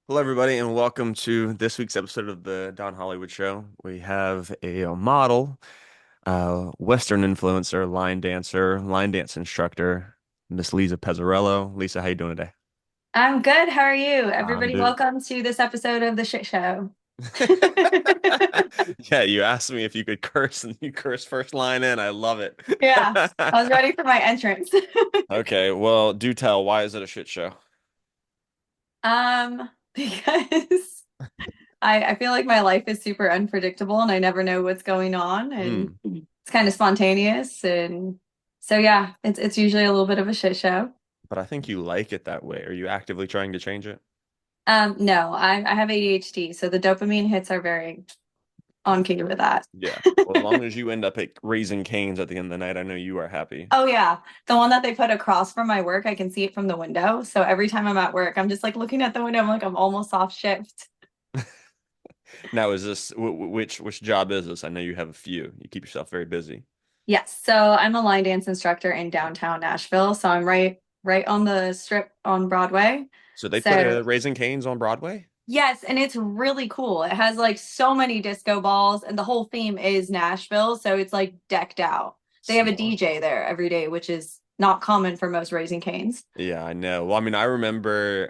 Hello, everybody, and welcome to this week's episode of the Don Hollywood Show. We have a model, Western influencer, line dance instructor, Miss Lisa Pezarello. Lisa, how you doing today? I'm good. How are you? I'm Everybody, doing. welcome to this episode of the Shit Show. Yeah, you asked me if you could curse, and you curse first line in. I love it. Yeah, I was ready for my entrance. Okay, well, do tell. Why is it a shit show? Because I feel like my life is super unpredictable and I never know what's going on and Hmm. it's kind of spontaneous and so yeah, it's usually a little bit of a shit show. But I think you like it that way. Are you actively trying to change it? No, I have ADHD, so the dopamine hits are very on key with that. Yeah. Well, as long as you end up at raising canes at the end of the night, I know you are happy. Oh yeah, the one that they put across from my work, I can see it from the window. So every time I'm at work, I'm just like looking at the window. I'm like, I'm almost off shift. Now, is this which job is this? I know you have a few. You keep yourself very busy. Yes, so I'm a line dance instructor in downtown Nashville. So I'm right on the strip on Broadway. So they put So a Raising Cane's on Broadway? yes, and it's really cool. It has like so many disco balls, and the whole theme is Nashville. So it's like decked out. They have a Smart. DJ there every day, which is not common for most Raising Canes. Yeah, I know. Well, I mean, I remember,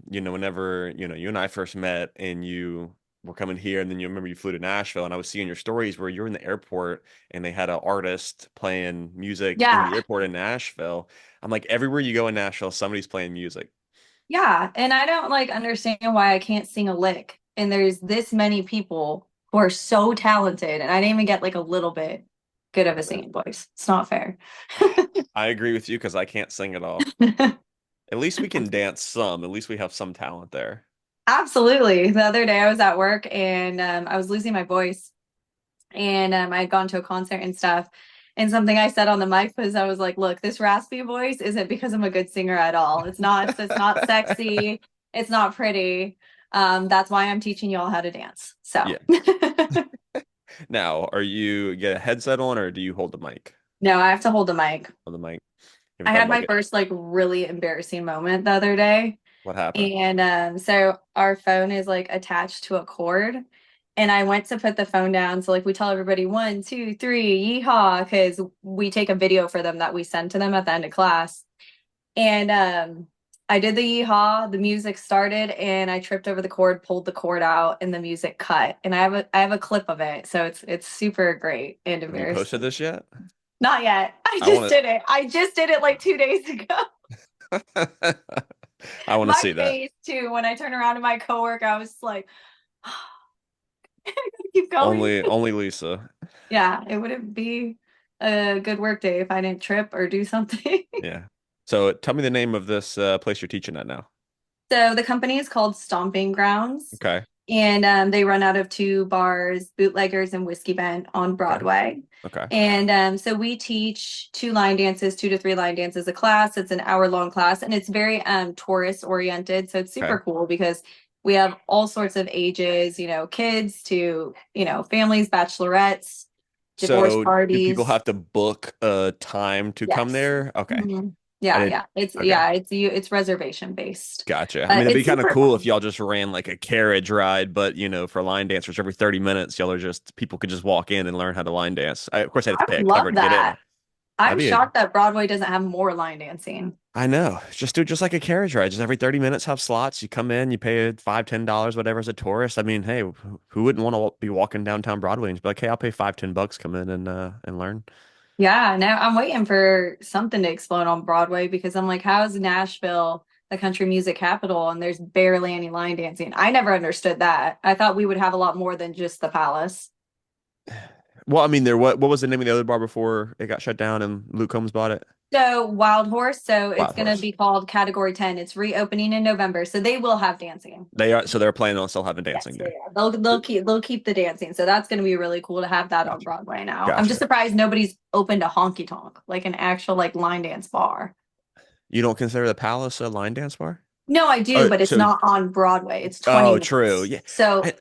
whenever, you and I first met and you were coming here and then you remember you flew to Nashville and I was seeing your stories where you're in the airport and they had an artist playing music in the Yeah. airport in Nashville. I'm like, everywhere you go in Nashville, somebody's playing music. Yeah, and I don't like understand why I can't sing a lick. And there's this many people who are so talented, and I didn't even get like a little bit good of a singing voice. It's not fair. I agree with you because I can't sing at all. At least we can dance some. At least we have some talent there. Absolutely. The other day I was at work and I was losing my voice, and I had gone to a concert and stuff. And something I said on the mic was I was like, "Look, this raspy voice isn't because I'm a good singer at all. It's not. It's not sexy. It's not pretty. That's why I'm teaching you all how to dance." So. Yeah. Now, are you get a headset on or do you hold the mic No, I have to hold the mic. on the mic? Have you I thought had about my it? first like really embarrassing moment the other day. What happened? And so our phone is like attached to a cord. And I went to put the phone down. So like we tell everybody 1, 2, 3, yeehaw, because we take a video for them that we send to them at the end of class. And I did the yeehaw, the music started, and I tripped over the cord, pulled the cord out, and the music cut. And I have a clip of it. So it's super great and Have you posted embarrassing. this yet? Not yet. I I just want did it. I just did it like 2 days ago. to I want to My see that. face too. When I turned around to my coworker, I was like, I gotta keep going. Only Lisa. Yeah, it wouldn't be a good work day if I didn't trip or do something. Yeah. So tell me the name of this place you're teaching at now. So the company is called Stomping Grounds, Okay. and they run out of two bars, Bootleggers and Whiskey Bent on Okay. Broadway. Okay. And so we teach 2 line dances, 2 to 3 line dances a class. It's an hour-long class, and it's very tourist oriented. So it's super Okay. cool because we have all sorts of ages, kids to, families, bachelorettes, divorce So do people parties. have to book a time to come Yes. there? Okay. Mhm. I Yeah, didn't. yeah. It's Okay. yeah, it's reservation based. Gotcha. I mean, But it'd be it's kind of super cool if fun. y'all just ran like a carriage ride, but for line dancers every 30 minutes, y'all are just people could just walk in and learn how to line dance. Of course, I have to I pay would a cover love to get in. that. I'm That'd be a, shocked that Broadway doesn't have more line dancing. I know. Just do it just like a carriage ride. Just every 30 minutes have slots. You come in, you pay $5, $10, whatever as a tourist. I mean, hey, who wouldn't want to be walking downtown Broadway and just be like, hey, I'll pay 5, $10, come in and learn. Yeah, now I'm waiting for something to explode on Broadway because I'm like, how is Nashville the country music capital and there's barely any line dancing? I never understood that. I thought we would have a lot more than just the Palace. Well, I mean, what was the name of the other bar before it got shut down and Luke Combs bought it? So Wild Horse, so it's Wild gonna Horse. be called Category 10. It's reopening in November, so they will have dancing. They're planning on still having Yes, dancing yeah, there. yeah. They'll keep the dancing. So that's gonna be really cool to have that on Gotcha. Broadway now. I'm just Gotcha. surprised nobody's opened a honky tonk, like an actual like line dance bar. You don't consider the Palace a line dance bar? No, I do, Oh, but it's so not on Broadway. It's 20 oh, true. minutes. Yeah. So I,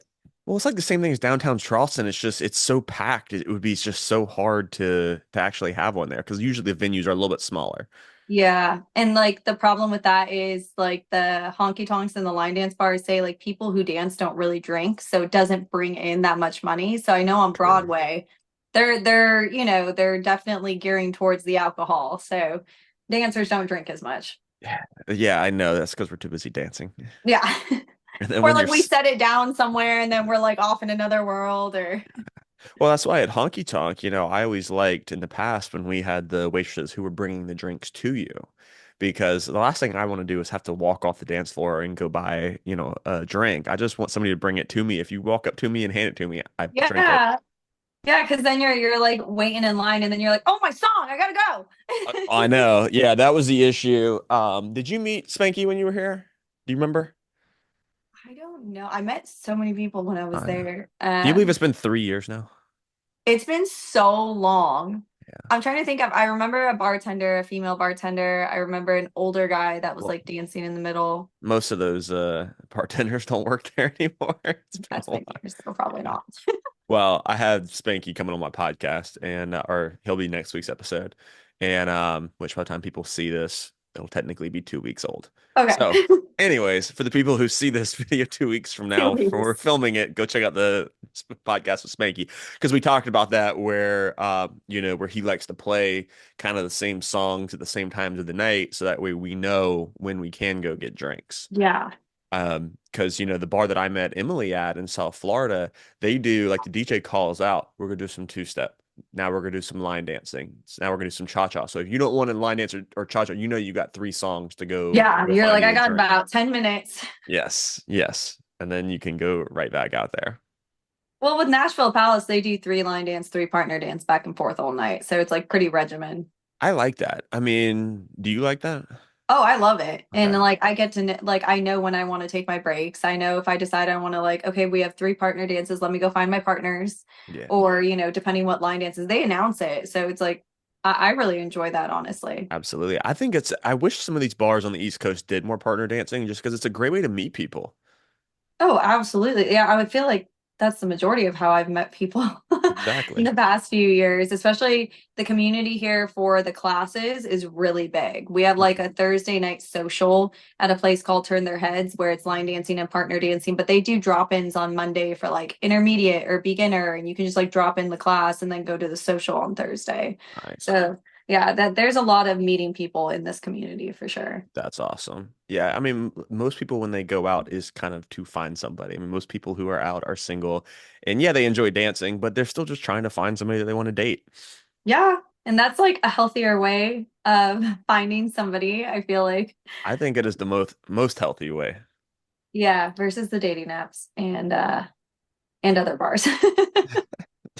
well, it's like the same thing as downtown Charleston. It's so packed. It would be just so hard to actually have one there because usually the venues are a little bit smaller. Yeah. And like the problem with that is like the honky tonks and the line dance bars say like people who dance don't really drink, so it doesn't bring in that much money. So I know on True. Broadway, they're definitely gearing towards the alcohol. So dancers don't drink as much. Yeah, yeah, I know. That's because we're too busy dancing. Yeah. And then Or when you're like we set it down somewhere and then we're like off in another world or well, that's why at Honky Tonk, I always liked in the past when we had the waitresses who were bringing the drinks to you. Because the last thing I want to do is have to walk off the dance floor and go buy, a drink. I just want somebody to bring it to me. If you walk up to me and hand it to me, I drink it. yeah. Yeah, because then you're like waiting in line and then you're like, oh my song, I gotta I go. know. Yeah, that was the issue. Did you meet Spanky when you were here? Do you remember? I don't know. I met so many people when I was I know. there. Do you believe it's been 3 years now? It's been so long. Yeah. I'm trying to think of, I remember a bartender, a female bartender. I remember an older guy that was Well, like dancing in the middle. most of those bartenders don't work there anymore. It's been a That's while. many years ago, probably not. Well, I have Spanky coming on my podcast, and or he'll be next week's episode, and which by the time people see this, it'll technically be 2 weeks old. Okay. So, anyways, for the people who see this video 2 weeks from Two now, when we're weeks. filming it, go check out the podcast with Spanky because we talked about that where where he likes to play kind of the same songs at the same times of the night, so that way we know when we can go get drinks. Yeah. Because the bar that I met Emily at in South Florida, they do like the DJ calls out, we're gonna do some two-step. Now we're gonna do some line dancing. So now we're gonna do some cha-cha. So if you don't want a line dance or cha-cha, you got 3 songs to Yeah. go You're find like, you I a got drink. about 10 minutes. Yes, yes. And then you can go right back out there. Well, with Nashville Palace, they do three line dance, three partner dance back and forth all night. So it's like pretty regimen. I like that. I mean, do you like that? Oh, I love it. And Okay. like I get to like I know when I want to take my breaks. I know if I decide I want to like, okay, we have three partner dances, let me go find my partners. Yeah, Or, depending what line dances, they announce it. So it's like I really enjoy that, honestly. absolutely. I wish some of these bars on the East Coast did more partner dancing just because it's a great way to meet people. Oh, absolutely. Yeah, I would feel like that's the majority of how I've met people in Exactly. the past few years, especially the community here for the classes is really big. We have like a Thursday night social at a place called Turn Their Heads where it's line dancing and partner dancing, but they do drop-ins on Monday for like intermediate or beginner, and you can just like drop in the class and then go to the social on Thursday. Nice. So, yeah, that there's a lot of meeting people in this community for sure. That's awesome. Yeah, I mean, most people when they go out is kind of to find somebody. I mean, most people who are out are single, and yeah, they enjoy dancing, but they're still just trying to find somebody that they want to date. Yeah. And that's like a healthier way of finding somebody, I feel like. I think it is the most healthy way. Yeah, versus the dating apps and other bars.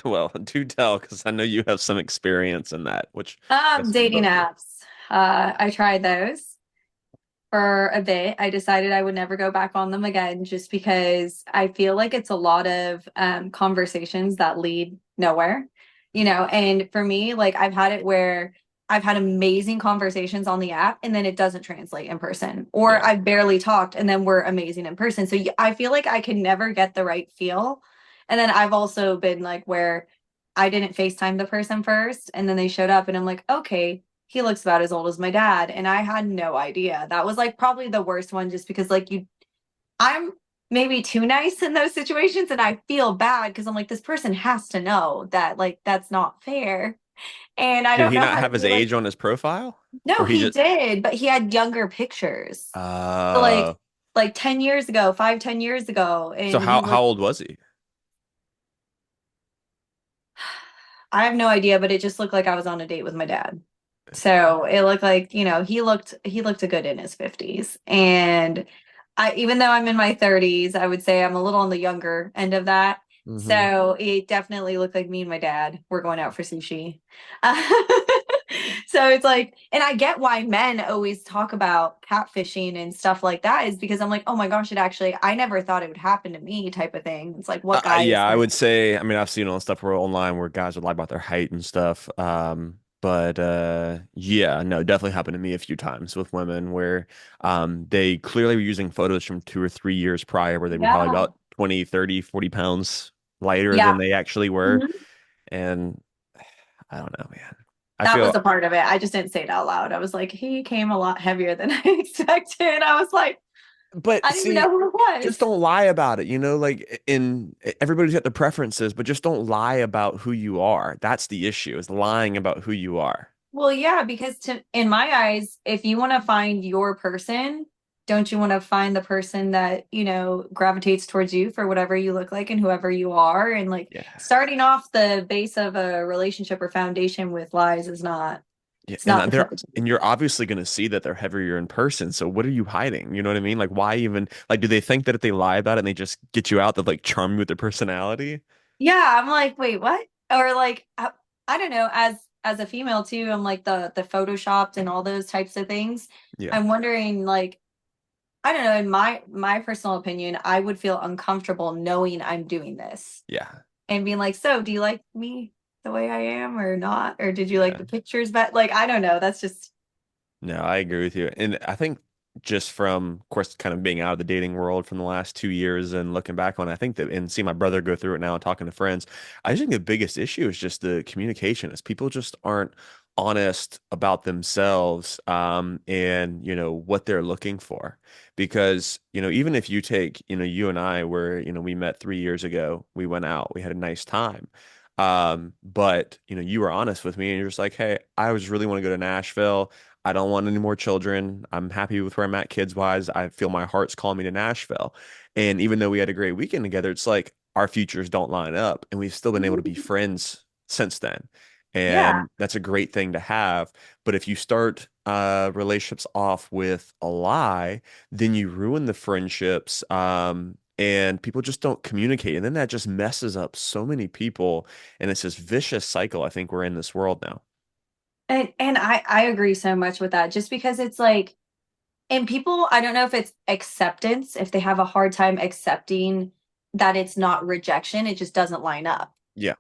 Well, do tell, because I know you have some experience in that, which I guess we Dating both do. apps. I tried those for a bit. I decided I would never go back on them again just because I feel like it's a lot of conversations that lead nowhere, and for me, like I've had it where I've had amazing conversations on the app and then it doesn't translate in person, or Yeah. I've barely talked and then we're amazing in person. So I feel like I can never get the right feel. And then I've also been like where I didn't FaceTime the person first and then they showed up and I'm like, okay, he looks about as old as my dad. And I had no idea. That was like probably the worst one just because like I'm maybe too nice in those situations and I feel bad because I'm like, this person has to know that like that's not fair. And I Did don't he know not how to have his be like, age on his profile? no, Or he he just, did, but he had younger pictures. So uh, like 10 years ago, 5, 10 years ago. so And he how looked old was he? I have no idea, but it just looked like I was on a date with my dad. So it looked like, he looked a good in his 50s. And I even though I'm in my 30s, I would say I'm a little on the younger end of that. Hmm. So it definitely looked like me and my dad were going out for sushi. Uh, so it's like, and I get why men always talk about catfishing and stuff like that is because I'm like, oh my gosh, I never thought it would happen to me type of thing. It's like, what guy Yeah, is I like, would say, I mean, I've seen all the stuff where online where guys would lie about their height and stuff. But yeah, no, definitely happened to me a few times with women where they clearly were using photos from 2 or 3 years prior where they were probably yeah, about 20, 30, 40 pounds lighter than yeah. they actually were. Mhm. And I don't know, man. I That was feel, a part of it. I just didn't say it out loud. I was like, he came a lot heavier than I expected. I was like, but I didn't even see, know who it just was. don't lie about it, like in everybody's got their preferences, but just don't lie about who you are. That's the issue, is lying about who you are. Well, yeah, because in my eyes, if you want to find your person, don't you want to find the person that, gravitates towards you for whatever you look like and whoever you are? And like Yeah. starting off the base of a relationship or foundation with lies is not, Yeah, it's and not the they're type of thing. and you're obviously going to see that they're heavier in person. So what are you hiding? You know what I mean? Like, why even like do they think that if they lie about it and they just get you out, that like charm you with their personality? Yeah, I'm like, wait, what? Or like, I don't know, as a female too, I'm like the photoshopped and all those types of things. Yeah, I'm wondering, like, I don't know, in my personal opinion, I would feel uncomfortable knowing I'm doing this yeah, and being like, so do you like me the way I am or not? Or did you like yeah. the pictures? But like, I don't know. That's just, No, I agree with you. And I think just from, of course, kind of being out of the dating world from the last 2 years and looking back on it, I think that and see my brother go through it now and talking to friends, I think the biggest issue is just the communication, is people just aren't honest about themselves and what they're looking for. Because, even if you take, you and I were, we met 3 years ago, we went out, we had a nice time. But you were honest with me and you're just like, hey, I just really want to go to Nashville. I don't want any more children. I'm happy with where I'm at kids wise. I feel my heart's calling me to Nashville. And even though we had a great weekend together, it's like our futures don't line up. And we've still been able to be friends since then. yeah. And that's a great thing to have. But if you start relationships off with a lie, then you ruin the friendships. And people just don't communicate. And then that just messes up so many people. And it's this vicious cycle I think we're in this world now. And I agree so much with that just because it's like, and people, I don't know if it's acceptance, if they have a hard time accepting that it's not rejection, it just doesn't line up. Yeah,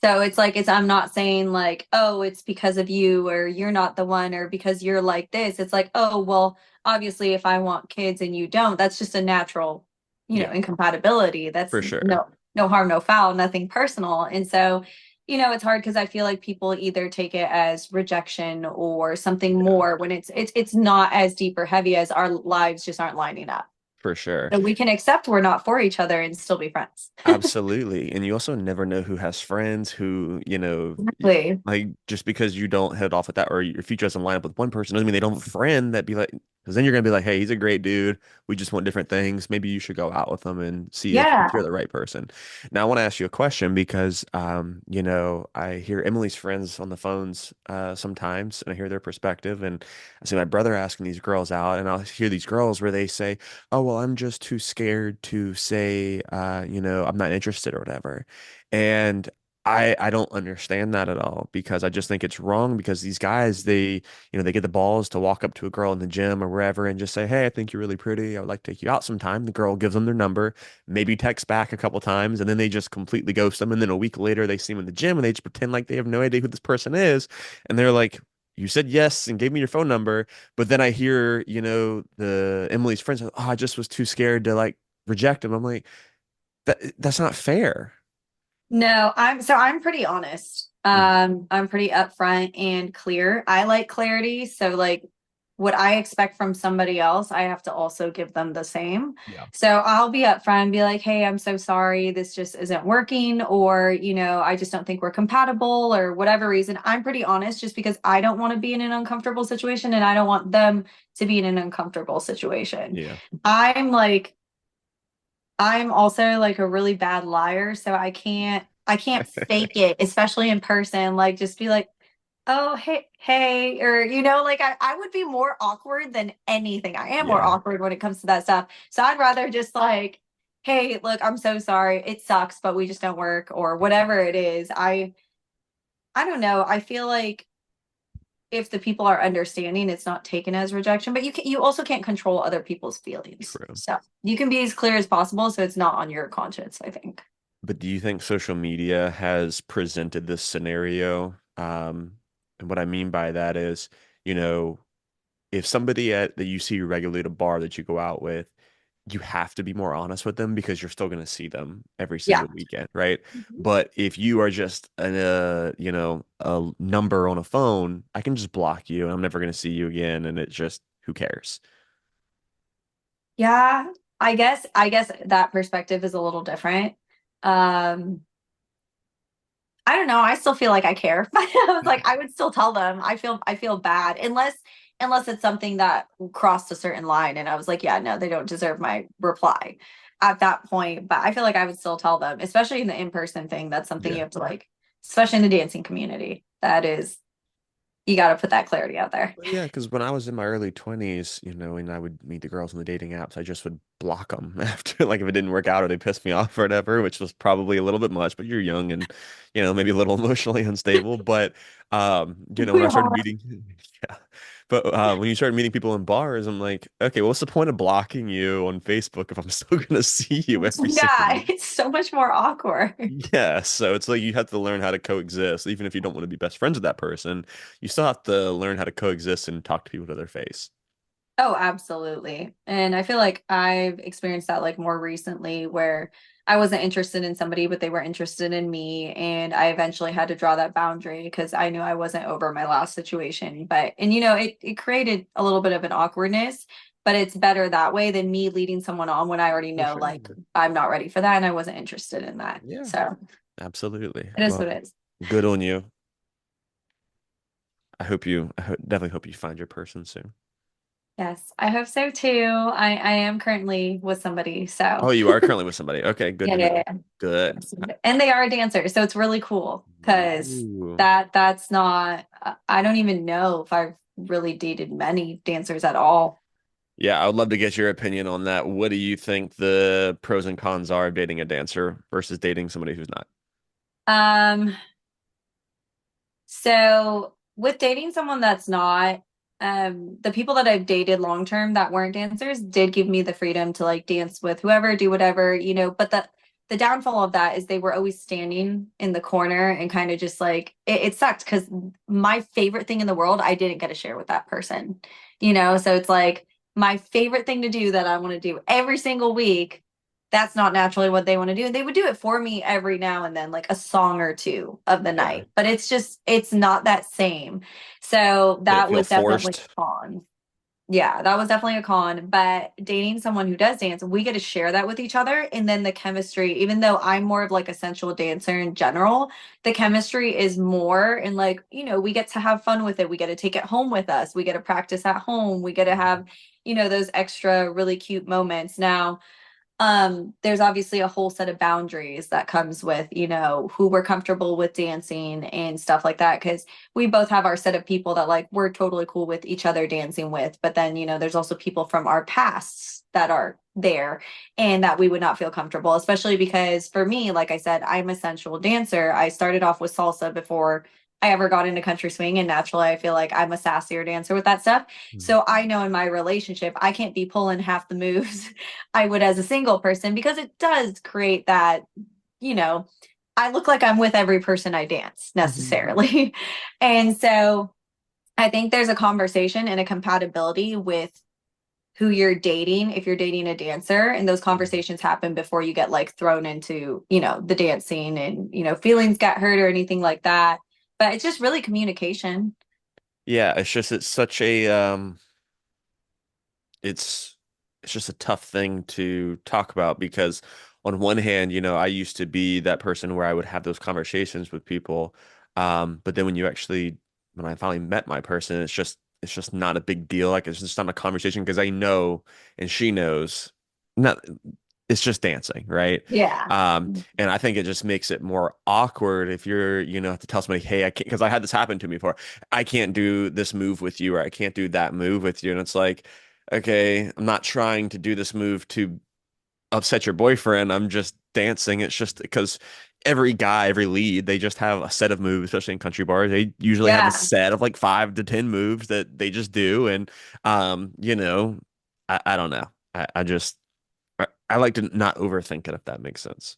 So it's like I'm not saying like, oh, it's because of you or you're not the one or because you're like this. It's like, oh, well, obviously if I want kids and you don't, that's just a natural, yeah, incompatibility. That's for sure. no harm, no foul, nothing personal. And so, it's hard because I feel like people either take it as rejection or something Yeah, more when it's not as deep or heavy as our lives just aren't lining up. for sure. So we can accept we're not for each other and still be friends. Absolutely. And you also never know who has friends who, Exactly. like just because you don't head off with that or your future doesn't line up with one person doesn't mean they don't have a friend that be like, because then you're gonna be like, hey, he's a great dude. We just want different things. Maybe you should go out with him and see if you're Yeah. the right person. Now I want to ask you a question because I hear Emily's friends on the phones sometimes and I hear their perspective and I see my brother asking these girls out and I'll hear these girls where they say, oh, well, I'm just too scared to say, I'm not interested or whatever. And I don't understand that at all because I just think it's wrong because these guys, they get the balls to walk up to a girl in the gym or wherever and just say, hey, I think you're really pretty. I would like to take you out sometime. The girl gives them their number, maybe text back a couple times, and then they just completely ghost them. And then a week later, they see them in the gym and they just pretend like they have no idea who this person is. And they're like, you said yes and gave me your phone number. But then I hear, the Emily's friends, oh, I just was too scared to like reject him. I'm like, that's not fair. No, I'm pretty honest. Mhm. I'm pretty upfront and clear. I like clarity, so like what I expect from somebody else, I have to also give them the same. Yeah. So I'll be upfront and be like, "Hey, I'm so sorry. This just isn't working," or, I just don't think we're compatible or whatever reason. I'm pretty honest just because I don't want to be in an uncomfortable situation and I don't want them to be in an uncomfortable situation. Yeah. I'm like I'm also like a really bad liar, so I can't fake it, especially in person. Like just be like, oh hey, or like I would be more awkward than anything. I am more Yeah. awkward when it comes to that stuff. So I'd rather just like, hey, look, I'm so sorry. It sucks, but we just don't work or whatever it is. I don't know. I feel like if the people are understanding, it's not taken as rejection, but you also can't control other people's feelings. True. So you can be as clear as possible so it's not on your conscience, I think. But do you think social media has presented this scenario? And what I mean by that is, you know, if somebody that you see regularly at a bar that you go out with you have to be more honest with them because you're still going to see them every Yeah. single weekend, right? Mhm. But if you are just a number on a phone, I can just block you and I'm never going to see you again. And it just, who cares? Yeah, I guess that perspective is a little different. Um, I don't know. I still feel like I care. I was like, I would still tell them. I feel bad unless it's something that crossed a certain line and I was like, yeah, no, they don't deserve my reply at that point. But I feel like I would still tell them, especially in the in-person thing. That's something Yeah. you have to like, especially in the dancing community. That is, you got to put that clarity out there. Well, yeah, because when I was in my early 20s, and I would meet the girls on the dating apps, I just would block them after, like, if it didn't work out or they pissed me off or whatever, which was probably a little bit much, but you're young and, maybe a little emotionally unstable. But, when We I started are. meeting, yeah. But when you start meeting people in bars, I'm like, okay, what's the point of blocking you on Facebook if I'm still going to see you every single Yeah, week? it's so much more awkward. Yeah, so it's like you have to learn how to coexist. Even if you don't want to be best friends with that person, you still have to learn how to coexist and talk to people to their face. Oh, absolutely. And I feel like I've experienced that like more recently where I wasn't interested in somebody, but they were interested in me. And I eventually had to draw that boundary because I knew I wasn't over my last situation. And it created a little bit of an awkwardness, but it's better that way than me leading someone on when I already For know sure. like I'm not ready for that and I wasn't interested in that. Yeah, So absolutely. it is Well, what it is. good on you. Definitely hope you find your person soon. Yes, I hope so too. I am currently with somebody, Oh, so you are currently with somebody. Okay, good yeah, to yeah, know. Good. yeah. And they are a dancer, so it's really cool because Ooh. that's not I don't even know if I've really dated many dancers at all. Yeah, I would love to get your opinion on that. What do you think the pros and cons are of dating a dancer versus dating somebody who's not? Um, so with dating someone that's not, the people that I've dated long term that weren't dancers did give me the freedom to like dance with whoever, do whatever, but the downfall of that is they were always standing in the corner and kind of just like it sucked because my favorite thing in the world I didn't get to share with that person, so it's like my favorite thing to do that I want to do every single week that's not naturally what they want to do. And they would do it for me every now and then, like a song or two of the Yeah. night. But it's not that same. So Did it that feel was definitely forced? a con. Yeah, that was definitely a con. But dating someone who does dance, we get to share that with each other. And then the chemistry, even though I'm more of like a sensual dancer in general, the chemistry is more. And like, we get to have fun with it. We get to take it home with us. We get to practice at home. We get to have, those extra really cute moments. Now, there's obviously a whole set of boundaries that comes with who we're comfortable with dancing and stuff like that because we both have our set of people that like we're totally cool with each other dancing with, but then there's also people from our pasts that are there and that we would not feel comfortable, especially because for me, like I said, I'm a sensual dancer. I started off with salsa before I ever got into country swing, and naturally I feel like I'm a sassier dancer with that stuff. Mhm. So I know in my relationship I can't be pulling half the moves I would as a single person because it does create that, you know, I look like I'm with every person I dance Mhm. necessarily. And so I think there's a conversation and a compatibility with who you're dating if you're dating a dancer. And those Mhm. conversations happen before you get like thrown into, the dancing and, feelings get hurt or anything like that. But it's just really communication. Yeah, it's such a it's it's just a tough thing to talk about because on one hand, I used to be that person where I would have those conversations with people. But then when I finally met my person, it's just not a big deal. Like it's just not a conversation because I know and she knows not it's just dancing, right? Yeah. And I think it just makes it more awkward if have to tell somebody, hey, I can't, because I had this happen to me before. I can't do this move with you, or I can't do that move with you. And it's like, okay, I'm not trying to do this move to upset your boyfriend. I'm just dancing. It's just because every guy, every lead, they just have a set of moves, especially in country bars. They usually have a Yeah. set of like 5 to 10 moves that they just do. And, um, you know, I don't know. I like to not overthink it, if that makes sense.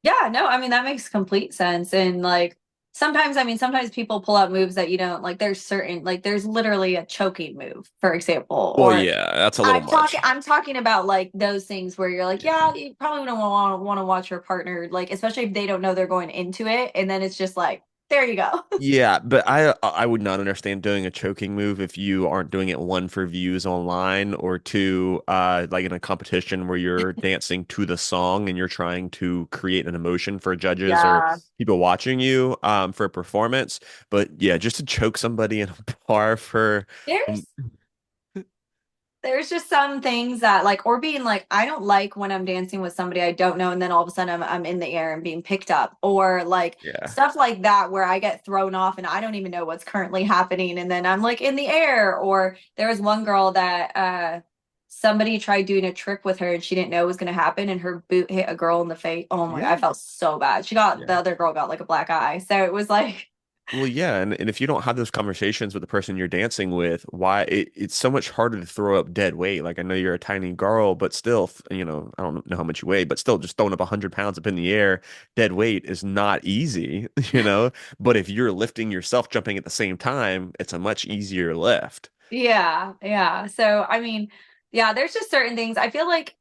Yeah, no, I mean that makes complete sense. And like sometimes, I mean, sometimes people pull out moves that you don't like. There's certain, like, there's literally a choking move, for example, Well, or yeah, that's a little much. I'm talking about like those things where you're like, Yeah. yeah, you probably don't want to watch your partner, like, especially if they don't know they're going into it, and then it's just like, there you go. Yeah, but I would not understand doing a choking move if you aren't doing it one for views online or two like in a competition where you're dancing to the song and you're trying to create an emotion for judges or Yeah. people watching you for a performance. But yeah, just to choke somebody in a bar for um, There's there's just some things that like, or being like, I don't like when I'm dancing with somebody I don't know, and then all of a sudden I'm in the air and being picked up, or like yeah. stuff like that where I get thrown off and I don't even know what's currently happening, and then I'm like in the air. Or there was one girl that somebody tried doing a trick with her and she didn't know it was going to happen, and her boot hit a girl in the face. Oh my God, I Yeah. felt so bad. She got, the Yeah. other girl got like a black eye. So it was like, Well, yeah, and if you don't have those conversations with the person you're dancing with, why it's so much harder to throw up dead weight. Like I know you're a tiny girl, but still, I don't know how much you weigh, but still, just throwing up 100 pounds up in the air, dead weight is not easy, you know. But if you're lifting yourself, jumping at the same time, it's a much easier lift. yeah, yeah. So, I mean, yeah, there's just certain things. I feel like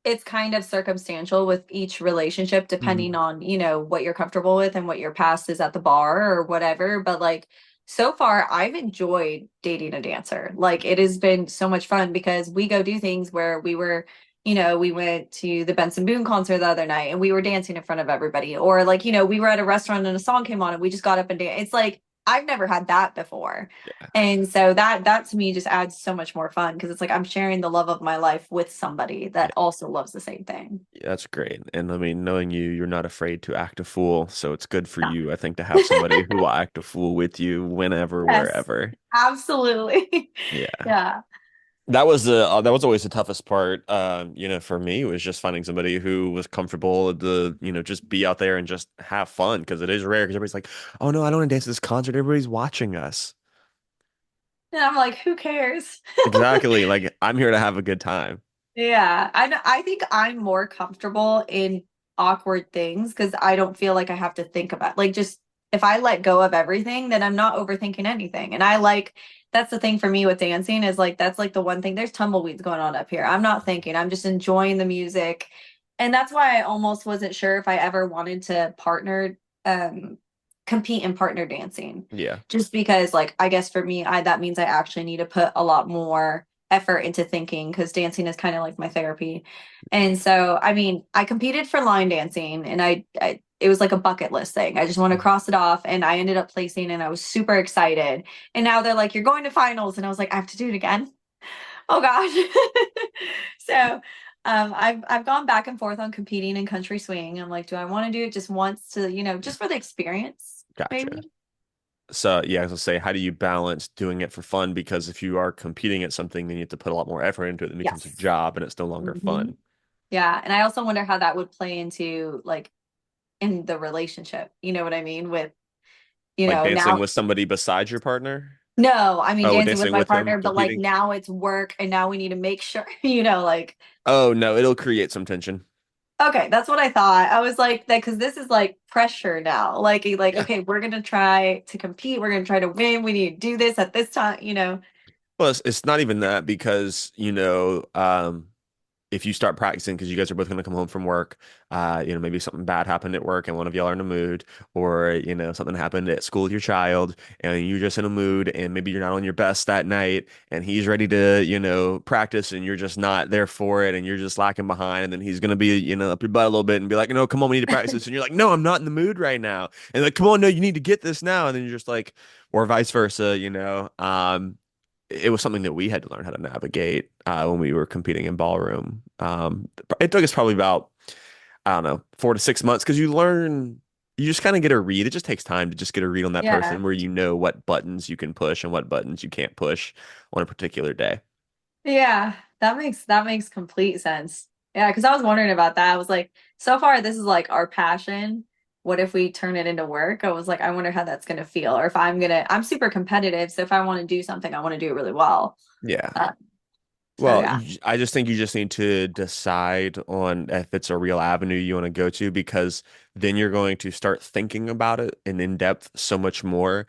it's kind of circumstantial with each relationship, depending Mhm. on, what you're comfortable with and what your past is at the bar or whatever. But like, so far, I've enjoyed dating a dancer. Like, it has been so much fun because we go do things where we went to the Benson Boone concert the other night and we were dancing in front of everybody. Or like, we were at a restaurant and a song came on and we just got up and danced. It's like, I've never had that before. And so that to me just adds so much more fun because it's like I'm sharing the love of my life with somebody Yeah, that also loves the same thing. yeah, that's great. And I mean, knowing you, you're not afraid to act a fool, so it's good for Yeah. you, I think, to have somebody who will act a fool with you whenever, Yes, wherever. absolutely. Yeah. Yeah. That was always the toughest part. For me, was just finding somebody who was comfortable to, just be out there and just have fun because it is rare because everybody's like, oh no, I don't want to dance at this concert. Everybody's watching us. And I'm like, who cares? Exactly. Like I'm here to have a good time. Yeah, I think I'm more comfortable in awkward things because I don't feel like I have to think about, like, just if I let go of everything, then I'm not overthinking anything. And I like, that's the thing for me with dancing is like that's like the one thing. There's tumbleweeds going on up here. I'm not thinking. I'm just enjoying the music. And that's why I almost wasn't sure if I ever wanted to um compete in partner dancing. Yeah. Just because like I guess for me, I that means I actually need to put a lot more effort into thinking because dancing is kind of like my therapy. And so, I mean, I competed for line dancing and I it was like a bucket list thing. I just want to cross it off and I ended up placing and I was super excited. And now they're like, you're going to finals. And I was like, I have to do it again. Oh gosh. So I've gone back and forth on competing in country swing. I'm like, do I want to do it just once to, Yeah. just for the experience, Gotcha. maybe? So yeah, I was gonna say, how do you balance doing it for fun? Because if you are competing at something, then you have to put a lot more effort into it. It becomes a Yes. job and it's no longer Mhm. fun. Yeah. And I also wonder how that would play into like in the relationship. You know what I mean? With, Like dancing now, with somebody besides your partner. no, I mean Oh, dancing with dancing my with him partner, but like competing. now it's work and now we need to make sure, like, Oh no, it'll create some tension. okay, that's what I thought. I was like that because this is like pressure now. Like, Yeah. okay, we're gonna try to compete, we're gonna try to win, we need to do this at this time. Well, it's not even that because, if you start practicing because you guys are both going to come home from work, maybe something bad happened at work and one of y'all are in a mood, or, something happened at school with your child and you're just in a mood and maybe you're not on your best that night and he's ready to, practice and you're just not there for it and you're just lacking behind. And then he's going to be, up your butt a little bit and be like, no, come on, we need to practice this. And you're like, no, I'm not in the mood right now. And like, come on, no, you need to get this now. And then you're just like, or vice versa. It was something that we had to learn how to navigate when we were competing in ballroom. It took us probably about, I don't know, 4 to 6 months because you just kind of get a read. It just takes time to just get a read on that Yeah. person where you know what buttons you can push and what buttons you can't push on a particular day. Yeah, that makes complete sense. Yeah, because I was wondering about that. I was like, so far this is like our passion. What if we turn it into work? I was like, I wonder how that's gonna feel, or if I'm super competitive, so if I want to do something, I want to do it really well. Yeah. Uh, So Well, yeah, I just think you just need to decide on if it's a real avenue you want to go to, because then you're going to start thinking about it and in depth so much more.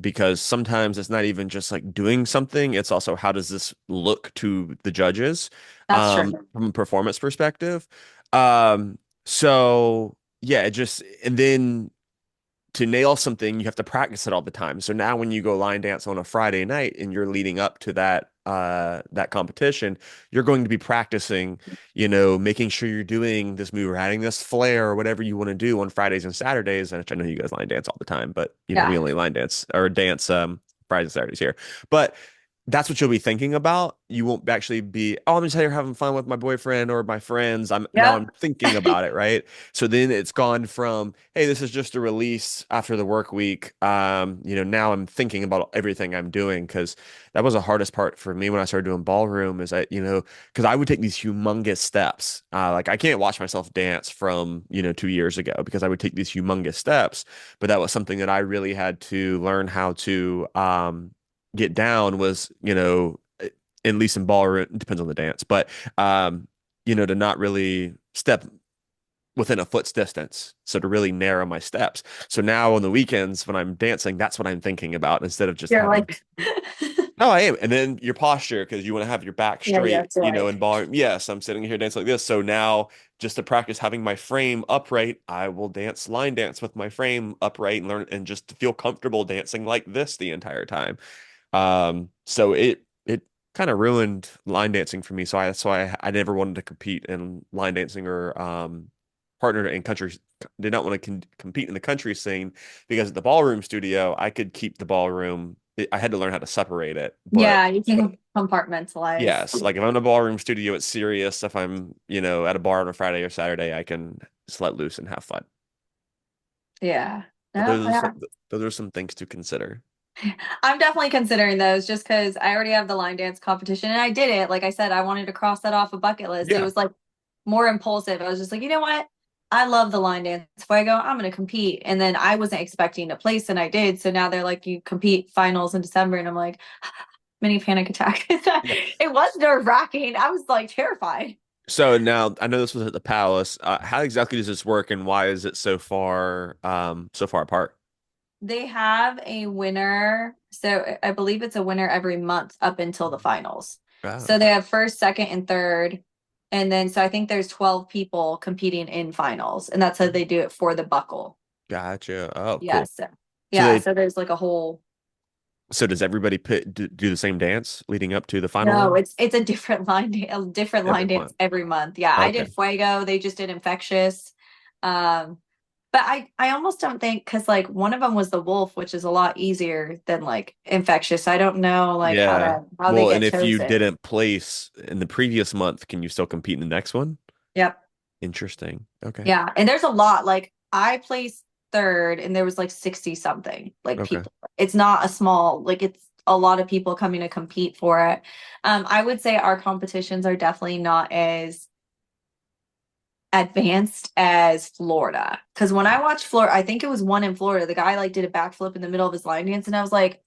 Because sometimes it's not even just like doing something, it's also how does this look to the judges, that's true. from a performance perspective. Um, so yeah, it just, and then to nail something, you have to practice it all the time. So now when you go line dance on a Friday night and you're leading up to that competition, you're going to be practicing, making sure you're doing this move or adding this flair or whatever you want to do on Fridays and Saturdays. And I know you guys line dance all the time, but we Yeah. only line dance or dance Fridays and Saturdays here. But that's what you'll be thinking about. You won't actually be, oh, I'm just here having fun with my boyfriend or my friends. I'm Yep. thinking about it, right? So then it's gone from, hey, this is just a release after the work week. Now I'm thinking about everything I'm doing, because that was the hardest part for me when I started doing ballroom is that, because I would take these humongous steps. Like I can't watch myself dance from, 2 years ago because I would take these humongous steps. But that was something that I really had to learn how to get down was, at least in ballroom, it depends on the dance, but to not really step within a foot's distance. So to really narrow my steps. So now on the weekends when I'm dancing, that's what I'm thinking about instead of just You're having, like, no, I am. And then your posture, because you want to have your back yeah, yeah, straight, that's right. in ballroom. Yes, I'm sitting here dancing like this. So now just to practice having my frame upright, I will line dance with my frame upright and learn and just feel comfortable dancing like this the entire time. So it kind of ruined line dancing for me. That's why I never wanted to compete in line dancing or partner in country. Did not want to compete in the country scene because at the ballroom studio I could keep the ballroom. I had to learn how to separate it, but Yeah, you can compartmentalize. yes, like if I'm in a ballroom studio, it's serious. If I'm at a bar on a Friday or Saturday, I can just let loose and have fun. Yeah. So No, yeah. those are some things to consider. I'm definitely considering those just because I already have the line dance competition and I did it. Like I said, I wanted to cross that off a bucket list. It Yeah. was like more impulsive. I was just like, you know what? I love the line dance. If I go, I'm going to compete. And then I wasn't expecting to place and I did. So now they're like, you compete finals in December. And I'm like, mini panic attack. Yeah. It was nerve wracking. I was like terrified. So now I know this was at the Palace. How exactly does this work, and why is it so far apart? They have a winner. So I believe it's a winner every month up until the finals. Oh, So they have first, second, and third. And then so I think there's 12 people competing in finals. And that's how they do it for the buckle. gotcha. Oh, cool. Yes. So, So yeah. So there's like a whole does everybody do the same dance leading up to the final no, then? it's a different a different Every line dance month. every month. Yeah, I Okay. did Fuego. They just did Infectious. Um, but I almost don't think because like one of them was the Wolf, which is a lot easier than like Infectious. I don't know like Yeah. how they Well, and get if you chosen. didn't place in the previous month, can you still compete in the next one? Yep. Interesting. Okay. Yeah, and there's a lot. Like I placed third, and there was like 60 something like Okay. people. It's not a small like it's a lot of people coming to compete for it. I would say our competitions are definitely not as advanced as Florida. Because when I watched Florida, I think it was one in Florida. The guy like did a backflip in the middle of his line dance, and I was like,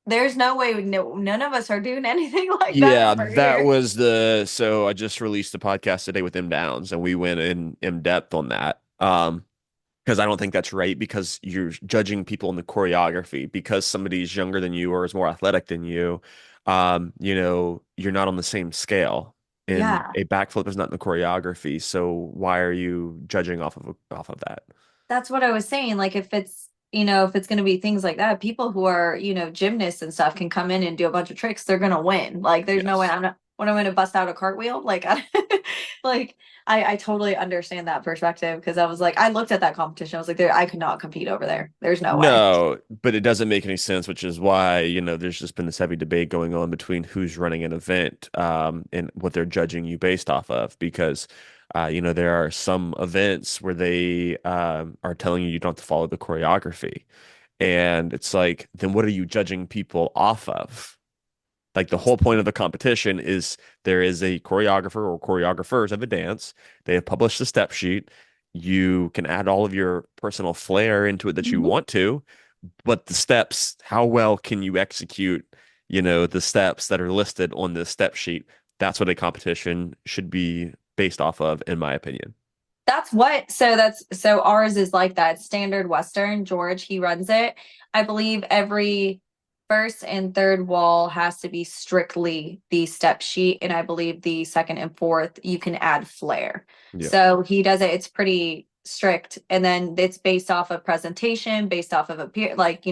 "There's no way, none of us are doing anything like that Yeah, over that here." was so I just released the podcast today with M Downs and we went in depth on that. Because I don't think that's right, because you're judging people in the choreography because somebody's younger than you or is more athletic than you. You're not on the same scale, and Yeah, a backflip is not in the choreography. So why are you judging off of that? that's what I was saying. Like if it's if it's going to be things like that, people who are gymnasts and stuff can come in and do a bunch of tricks. They're going to win. Like there's no way Yes. I'm not when I'm going to bust out a cartwheel. Like like I totally understand that perspective because I was like I looked at that competition. I was like there I could not compete over there. There's no way. No, but it doesn't make any sense, which is why, there's just been this heavy debate going on between who's running an event, and what they're judging you based off of. Because, there are some events where they are telling you don't have to follow the choreography. And it's like, then what are you judging people off of? Like the whole point of the competition is there is a choreographer or choreographers of a dance. They have published a step sheet. You can add all of your personal flair into it that you Mhm. want to, but the steps, how well can you execute? the steps that are listed on this step sheet. That's what a competition should be based off of, in my opinion. So ours is like that. Standard Western. George, he runs it. I believe every first and third wall has to be strictly the step sheet, and I believe the second and fourth you can add flair. Yep. So he does it, it's pretty strict, and then it's based off of presentation, based off of appear, like,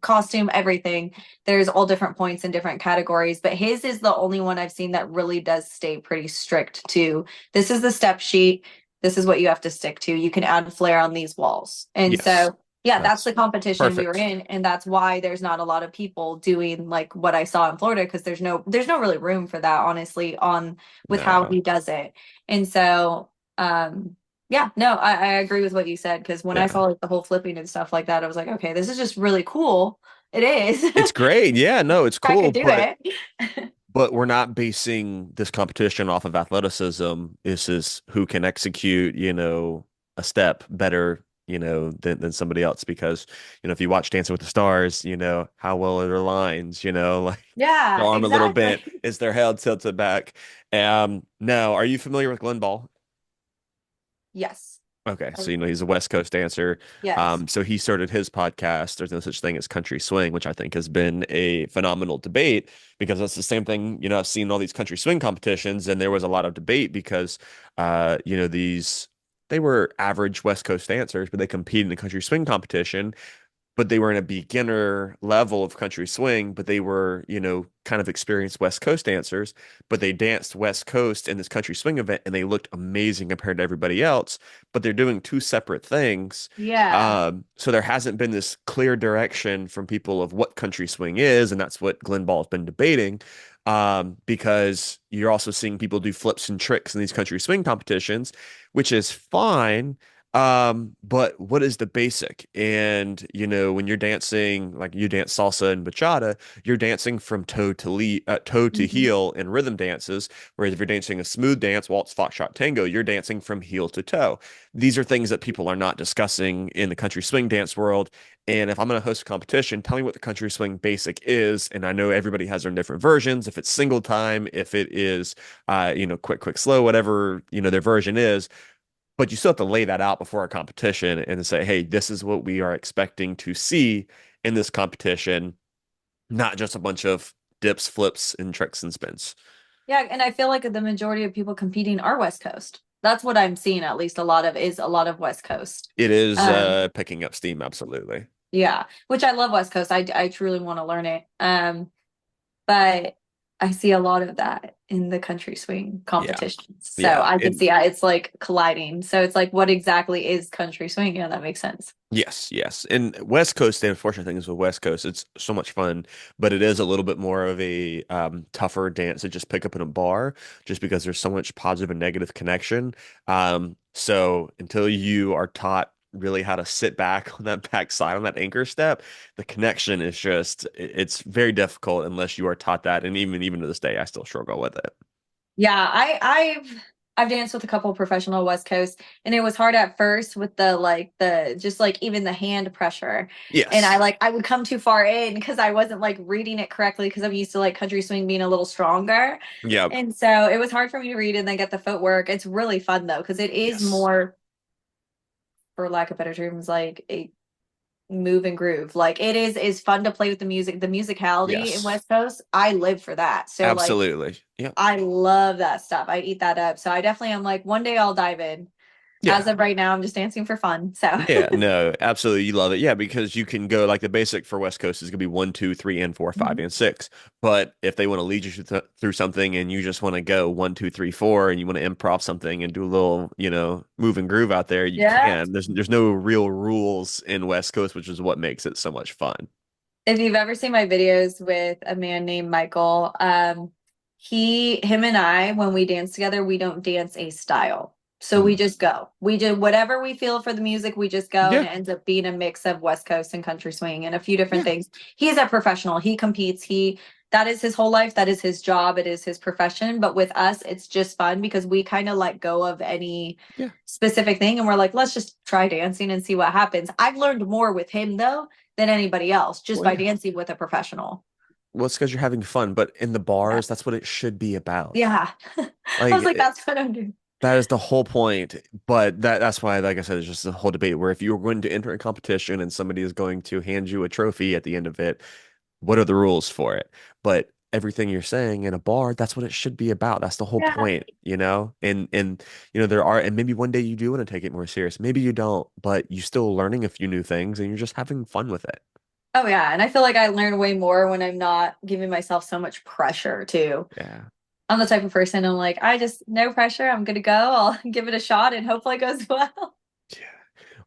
costume, everything. There's all different points in different categories, but his is the only one I've seen that really does stay pretty strict to this is the step sheet. This is what you have to stick to. You can add flair on these walls. And Yes. so, yeah, that's That's the competition we were perfect. in. And that's why there's not a lot of people doing like what I saw in Florida, because there's no really room for that, honestly, on with how No. he does it. And so, yeah, no, I agree with what you said. Because when I Yeah. saw like the whole flipping and stuff like that, I was like, okay, this is just really cool. It is. It's great. Yeah, no, it's I cool, could do but it. we're not basing this competition off of athleticism. This is who can execute, a step better, than somebody else. Because, if you watch Dancing with the Stars, how well are their lines, like the Yeah, arm a little bent, exactly. is their head tilted back. Now, are you familiar with Glenn Ball? Yes. Okay, so he's a West Coast dancer. Yes. So he started his podcast. There's no such thing as country swing, which I think has been a phenomenal debate because that's the same thing. I've seen all these country swing competitions, and there was a lot of debate because, these they were average West Coast dancers, but they competed in the country swing competition, but they were in a beginner level of country swing, but they were, kind of experienced West Coast dancers, but they danced West Coast in this country swing event and they looked amazing compared to everybody else, but they're doing two separate things. Yeah. So there hasn't been this clear direction from people of what country swing is, and that's what Glenn Ball has been debating. Because you're also seeing people do flips and tricks in these country swing competitions, which is fine. But what is the basic? And when you're dancing, like you dance salsa and bachata, you're dancing from toe to Mhm. heel in rhythm dances. Whereas if you're dancing a smooth dance, waltz, foxtrot, tango, you're dancing from heel to toe. These are things that people are not discussing in the country swing dance world. And if I'm going to host a competition, tell me what the country swing basic is. And I know everybody has their different versions. If it's single time, if it is, quick, quick, slow, whatever, their version is, but you still have to lay that out before a competition and say, hey, this is what we are expecting to see in this competition, not just a bunch of dips, flips, and tricks and spins. Yeah, and I feel like the majority of people competing are West Coast. That's what I'm seeing, at least a lot of West Coast. It is Um, picking up steam, absolutely. yeah, which I love West Coast. I truly want to learn it. But I see a lot of that in the country swing Yeah, competitions. So yeah. I can see it's like colliding. So it's like, what exactly is country swing? Yeah, that makes sense. Yes, yes. And West Coast, the unfortunate thing is with West Coast, it's so much fun, but it is a little bit more of a tougher dance to just pick up in a bar, just because there's so much positive and negative connection. So until you are taught really how to sit back on that back side on that anchor step, the connection is just it's very difficult unless you are taught that. And even to this day, I still struggle with it. Yeah, I've danced with a couple professional West Coast, and it was hard at first with the just like even the hand pressure. And Yes. I would come too far in because I wasn't like reading it correctly because I'm used to like country swing being a little stronger. Yep. And so it was hard for me to read and then get the footwork. It's really fun though, because it is Yes. more, for lack of better terms, like a move and groove. Like it is fun to play with the music, the musicality in Yes. West Coast. I live for that. So like Absolutely. Yep. I love that stuff. I eat that up. So I definitely am like, one day I'll dive in. As Yeah. of right now, I'm just dancing for fun. So Yeah, no, absolutely. You love it. Yeah, because you can go like the basic for West Coast is gonna be one, two, three, and four, five, Mhm. and six. But if they want to lead you through something and you just want to go one, two, three, four, and you want to improv something and do a little, move and groove out there, you Yeah. can. There's no real rules in West Coast, which is what makes it so much fun. If you've ever seen my videos with a man named Michael, him and I, when we dance together, we don't dance a style. So we Mm. just go. We do whatever we feel for the music, we just go, and Yeah, it ends up being a mix of West Coast and country swing and a few different yeah, things. He's a professional. He competes. That is his whole life. That is his job. It is his profession. But with us, it's just fun because we kind of let go of any yeah. specific thing and we're like, let's just try dancing and see what happens. I've learned more with him though than anybody else just Well, by yeah. dancing with a professional. Well, it's because you're having fun, but in the Yeah. bars, that's what it should be about. Yeah. I was Like like, that's what I'm doing. that is the whole point. But that's why, like I said, it's just a whole debate where if you're going to enter a competition and somebody is going to hand you a trophy at the end of it, what are the rules for it? But everything you're saying in a bar, that's what it should be about. That's the whole Yeah. point, you know? And there are, and maybe one day you do want to take it more serious. Maybe you don't, but you're still learning a few new things and you're just having fun with it. Oh yeah. And I feel like I learn way more when I'm not giving myself so much pressure too. Yeah. I'm the type of person I'm like, I just no pressure. I'm gonna go. I'll give it a shot and hopefully it goes well. Yeah.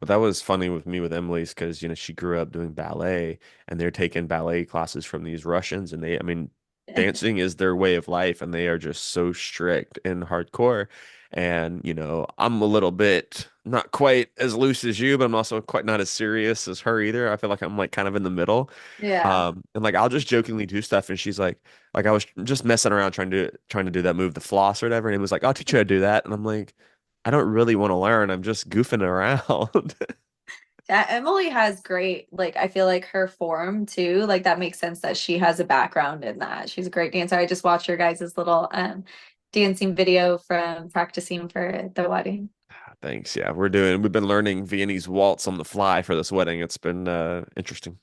Well, that was funny with me with Emily's because, she grew up doing ballet and they're taking ballet classes from these Russians. And I mean, dancing is their way of life and they are just so strict and hardcore. And, I'm a little bit not quite as loose as you, but I'm also quite not as serious as her either. I feel like I'm like kind of in the middle. Yeah. And like I'll just jokingly do stuff and she's like I was just messing around trying to do that move, the floss or whatever, and it was like, I'll teach you how to do that. And I'm like, I don't really want to learn. I'm just goofing around. Yeah, Emily has great, like, I feel like her form too. Like, that makes sense that she has a background in that. She's a great dancer. I just watched your guys' little dancing video from practicing for the wedding. Thanks. Yeah, we've been learning Viennese waltz on the fly for this wedding. It's been interesting.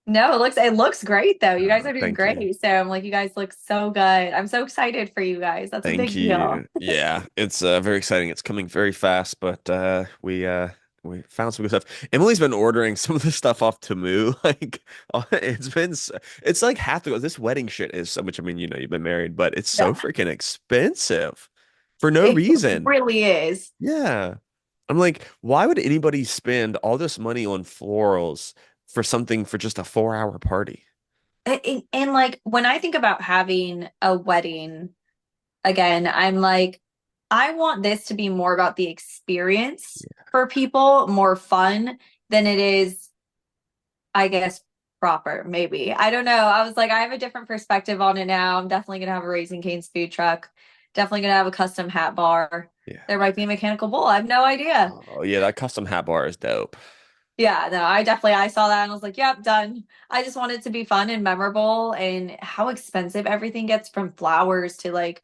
No, it looks great though. You guys are doing Thank you. great. So I'm like, you guys look so good. I'm so excited for you guys. That's a Thank big deal. you. Yeah, it's very exciting. It's coming very fast, but we found some good stuff. Emily's been ordering some of this stuff off Temu. Like it's like half the this wedding shit is so much. I mean, you've been married, but it's so Yeah, freaking expensive for no it reason. really is. Yeah. I'm like, why would anybody spend all this money on florals for something for just a 4 hour party? And like when I think about having a wedding, again, I'm like, I want this to be more about the experience for people, more fun than it is, I guess, proper, maybe. I don't know. I was like, I have a different perspective on it now. I'm definitely gonna have a Raising Cane's food truck, definitely gonna have a custom hat bar. Yeah. There might be a mechanical bull. I have no idea. Oh yeah, that custom hat bar is dope. Yeah, no, I saw that and I was like, yep, done. I just want it to be fun and memorable and how expensive everything gets from flowers to like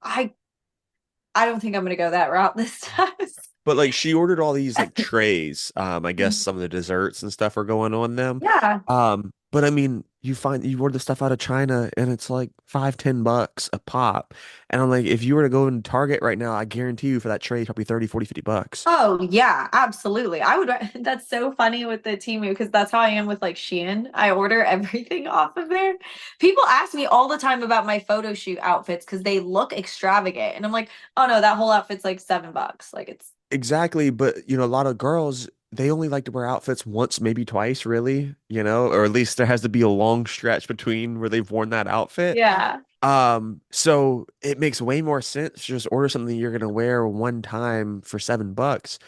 I I don't think I'm gonna go that route this time. But like she ordered all these like trays. I guess some of the desserts and stuff are going on them. Yeah. But I mean, you order the stuff out of China and it's like 5, $10 a pop. And I'm like, if you were to go in Target right now, I guarantee you for that tray, it's probably 30, 40, $50. Oh yeah, absolutely. I would that's so funny with the Temu because that's how I am with like Shein. I order everything off of there. People ask me all the time about my photo shoot outfits because they look extravagant. And I'm like, oh no, that whole outfit's like $7. Like it's Exactly, but a lot of girls they only like to wear outfits once, maybe twice, really, or at least there has to be a long stretch between where they've worn that outfit. yeah. So it makes way more sense to just order something you're gonna wear one time for $7.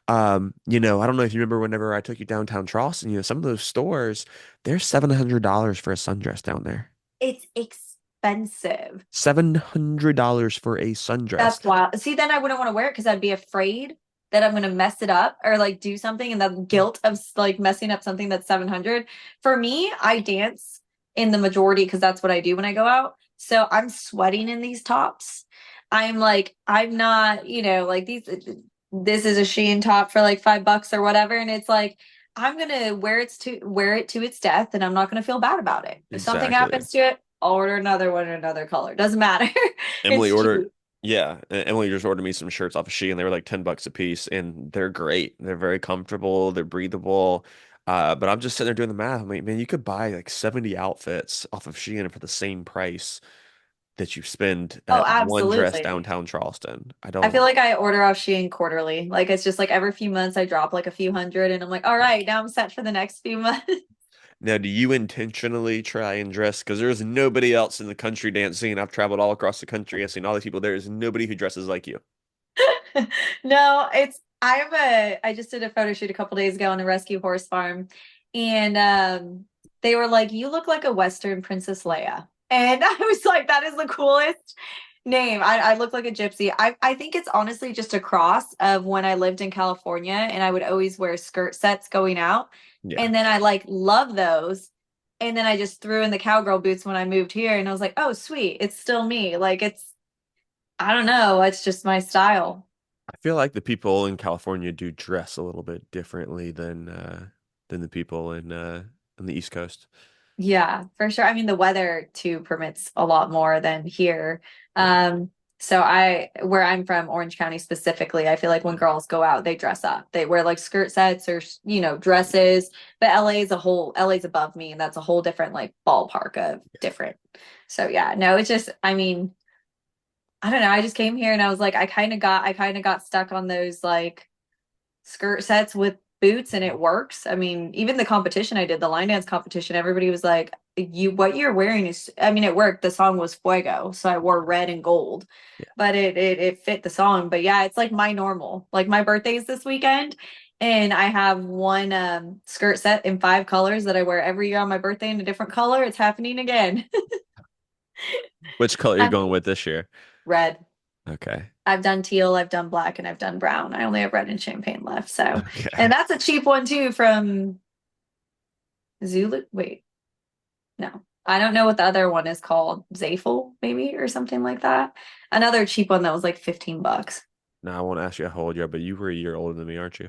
I don't know if you remember whenever I took you downtown Charleston, some of those stores, they're $700 for a sundress down there. It's expensive. $700 for a sundress. That's wild. See, then I wouldn't want to wear it because I'd be afraid that I'm gonna mess it up or like do something and the guilt of like messing up something that's 700. For me, I dance in the majority because that's what I do when I go out. So I'm sweating in these tops. I'm like, I'm not, like this is a Shein top for like $5 or whatever. And it's like, I'm gonna wear it to its death and I'm not gonna feel bad about it. If something Exactly. happens to it, I'll order another one in another color. Doesn't matter. Emily It's ordered, cheap. yeah, Emily just ordered me some shirts off of Shein. They were like $10 a piece, and they're great. They're very comfortable. They're breathable. But I'm just sitting there doing the math. I'm like, man, you could buy like 70 outfits off of Shein for the same price that you spend Oh, at one dress absolutely. downtown Charleston. I I feel don't. like I order off Shein quarterly. Like it's just like every few months I drop like a few hundred and I'm like, all right, now I'm set for the next few months. Now, do you intentionally try and dress? Because there's nobody else in the country dancing. I've traveled all across the country. I've seen all these people. There is nobody who dresses like you. No, I just did a photo shoot a couple days ago on a rescue horse farm and they were like, you look like a Western Princess Leia. And I was like, that is the coolest name. I look like a gypsy. I think it's honestly just a cross of when I lived in California and I would always wear skirt sets going out. Yeah. And then I like love those. And then I just threw in the cowgirl boots when I moved here, and I was like, oh, sweet, it's still me. Like I don't know, it's just my style. I feel like the people in California do dress a little bit differently than the people in the East Coast. Yeah, for sure. I mean, the weather too permits a lot more than here. Yeah. So where I'm from, Orange County specifically, I feel like when girls go out, they dress up. They wear like skirt sets or, dresses. But LA's above me, and that's a whole different like ballpark of different. So yeah, no, it's just, I mean, I don't know. I just came here and I was like, I kind of got stuck on those like skirt sets with boots, and it works. I mean, even the competition I did, the line dance competition, everybody was like, what you're wearing is, I mean, it worked. The song was Fuego, so I wore red and gold, Yeah. but it fit the song. But yeah, it's like my normal. Like my birthday is this weekend, and I have one skirt set in 5 colors that I wear every year on my birthday in a different color. It's happening again. Which color are you I'm going with this year? red. Okay. I've done teal, I've done black, and I've done brown. I only have red and champagne left. So, and Okay. that's a cheap one too from Zulu. Wait, no, I don't know what the other one is called. Zafel, maybe, or something like that. Another cheap one that was like $15. Now I won't ask you how old you are, but you were a year older than me, aren't you?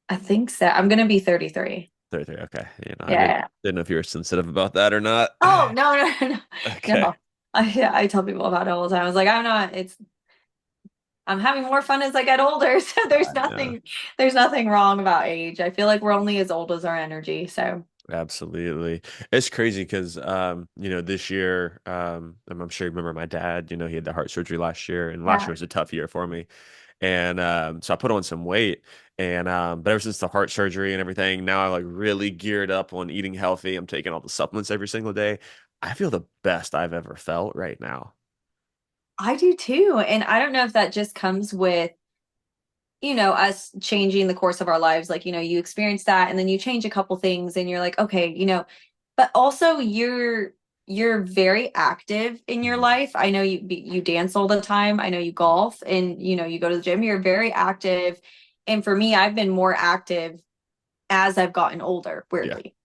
I think so. I'm gonna be 33. 33. Okay. I Yeah. didn't know if you were sensitive about that or not. Oh, no, no, no. Okay. No. I tell people about it all the time. I was like, I'm not, I'm having more fun as I get older. So I know. there's nothing wrong about age. I feel like we're only as old as our energy. So Absolutely. It's crazy because this year, I'm sure you remember my dad, he had the heart surgery last year, and last yeah. year was a tough year for me. And so I put on some weight, and but ever since the heart surgery and everything, now I'm like really geared up on eating healthy. I'm taking all the supplements every single day. I feel the best I've ever felt right now. I do too. And I don't know if that just comes with, us changing the course of our lives. Like, you experience that and then you change a couple things and you're like, okay, but also you're very active in your Mhm. life. I know you dance all the time. I know you golf and you go to the gym. You're very active. And for me, I've been more active as I've gotten older, Yeah. weirdly.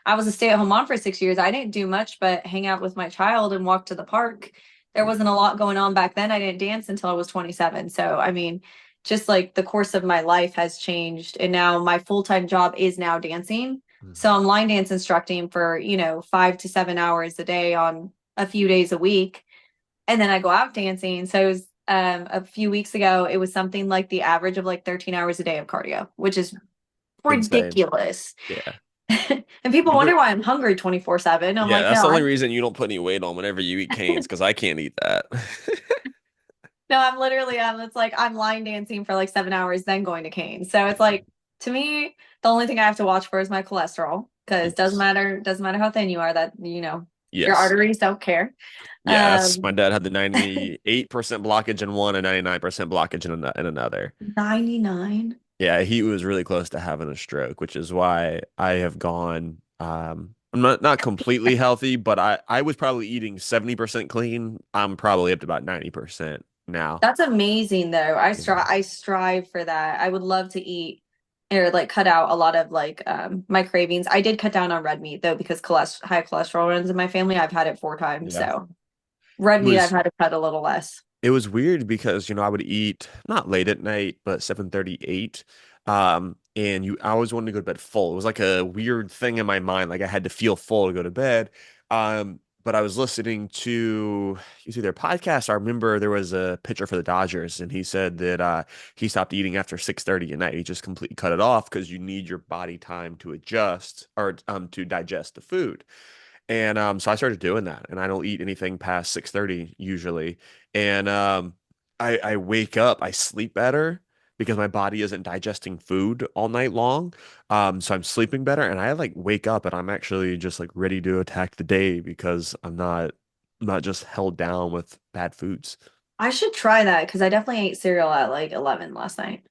I was a stay-at-home mom for 6 years. I didn't do much but hang out with my child and walk to the park. There Yeah. wasn't a lot going on back then. I didn't dance until I was 27. So, I mean, just like the course of my life has changed. And now my full-time job is now dancing. So Mhm. I'm line dance instructing for, 5 to 7 hours a day on a few days a week. And then I go out dancing. So it was a few weeks ago, it was something like the average of like 13 hours a day of cardio, which is Insane. ridiculous. Yeah. And people You wonder were, why I'm hungry 24/7. I'm yeah, like, that's no, the only reason you don't put any weight on whenever you eat canes, because I can't eat that. I'm literally, it's like I'm line dancing for like 7 hours, then going to cane. So it's like, to me, the only thing I have to watch for is my cholesterol, because Yes. doesn't matter how thin you are, that, your Yes. arteries don't care. Yeah, that's my Um, dad had the 98% blockage in one and 99% blockage in another. 99. Yeah, he was really close to having a stroke, which is why I have gone I'm not completely healthy, but I was probably eating 70% clean. I'm probably up to about 90% now. That's amazing though. I strive for that. I would love to eat or like cut out a lot of like my cravings. I did cut down on red meat though because high cholesterol runs in my family. I've had it 4 times. Yeah. So red It meat I've was had to cut a little less. it was weird because I would eat not late at night, but 7:38. And I always wanted to go to bed full. It was like a weird thing in my mind, like I had to feel full to go to bed. But I was listening to either their podcast. I remember there was a pitcher for the Dodgers, and he said that he stopped eating after 6:30 at night. He just completely cut it off because you need your body time to adjust or to digest the food. And so I started doing that, and I don't eat anything past 6:30 usually. And I wake up, I sleep better because my body isn't digesting food all night long. So I'm sleeping better, and I like wake up and I'm actually just like ready to attack the day because I'm not just held down with bad foods. I should try that because I definitely ate cereal at like 11 last night.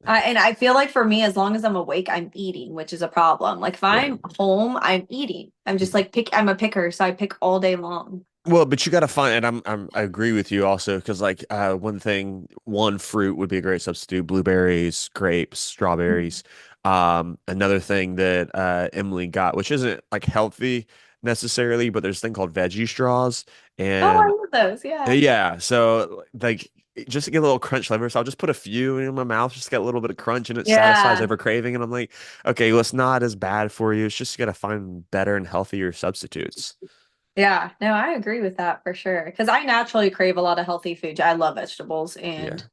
And I feel like for me, as long as I'm awake, I'm eating, which is a problem. Like if Yeah. I'm home, I'm eating. I'm just like I'm a picker, so I pick all day long. Well, but you got to find, and I agree with you also because like one fruit would be a great substitute: blueberries, grapes, strawberries. Another thing that Emily got, which isn't like healthy necessarily, but there's a thing called veggie straws. Oh, I And love those. Yeah. yeah, so like just to get a little crunch flavor. So I'll just put a few in my mouth, just get a little bit of crunch, and it satisfies Yeah. every craving. And I'm like, okay, well, it's not as bad for you. It's just you gotta find better and healthier substitutes. Yeah. No, I agree with that for sure. Because I naturally crave a lot of healthy food. I love vegetables and Yeah.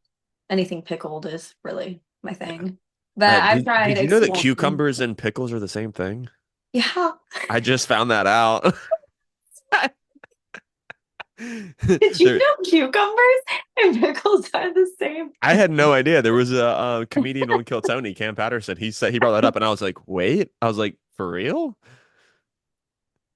anything pickled is really my Yeah. thing. But I've Did tried you know that exploring. cucumbers and pickles are the same thing? Yeah. I just found that out. Did you There, know cucumbers and pickles are the same I thing? had no idea. There was a comedian on Kill Tony, Cam Patterson. He said he brought that up, and I was like, "Wait!" I was like, "For real?"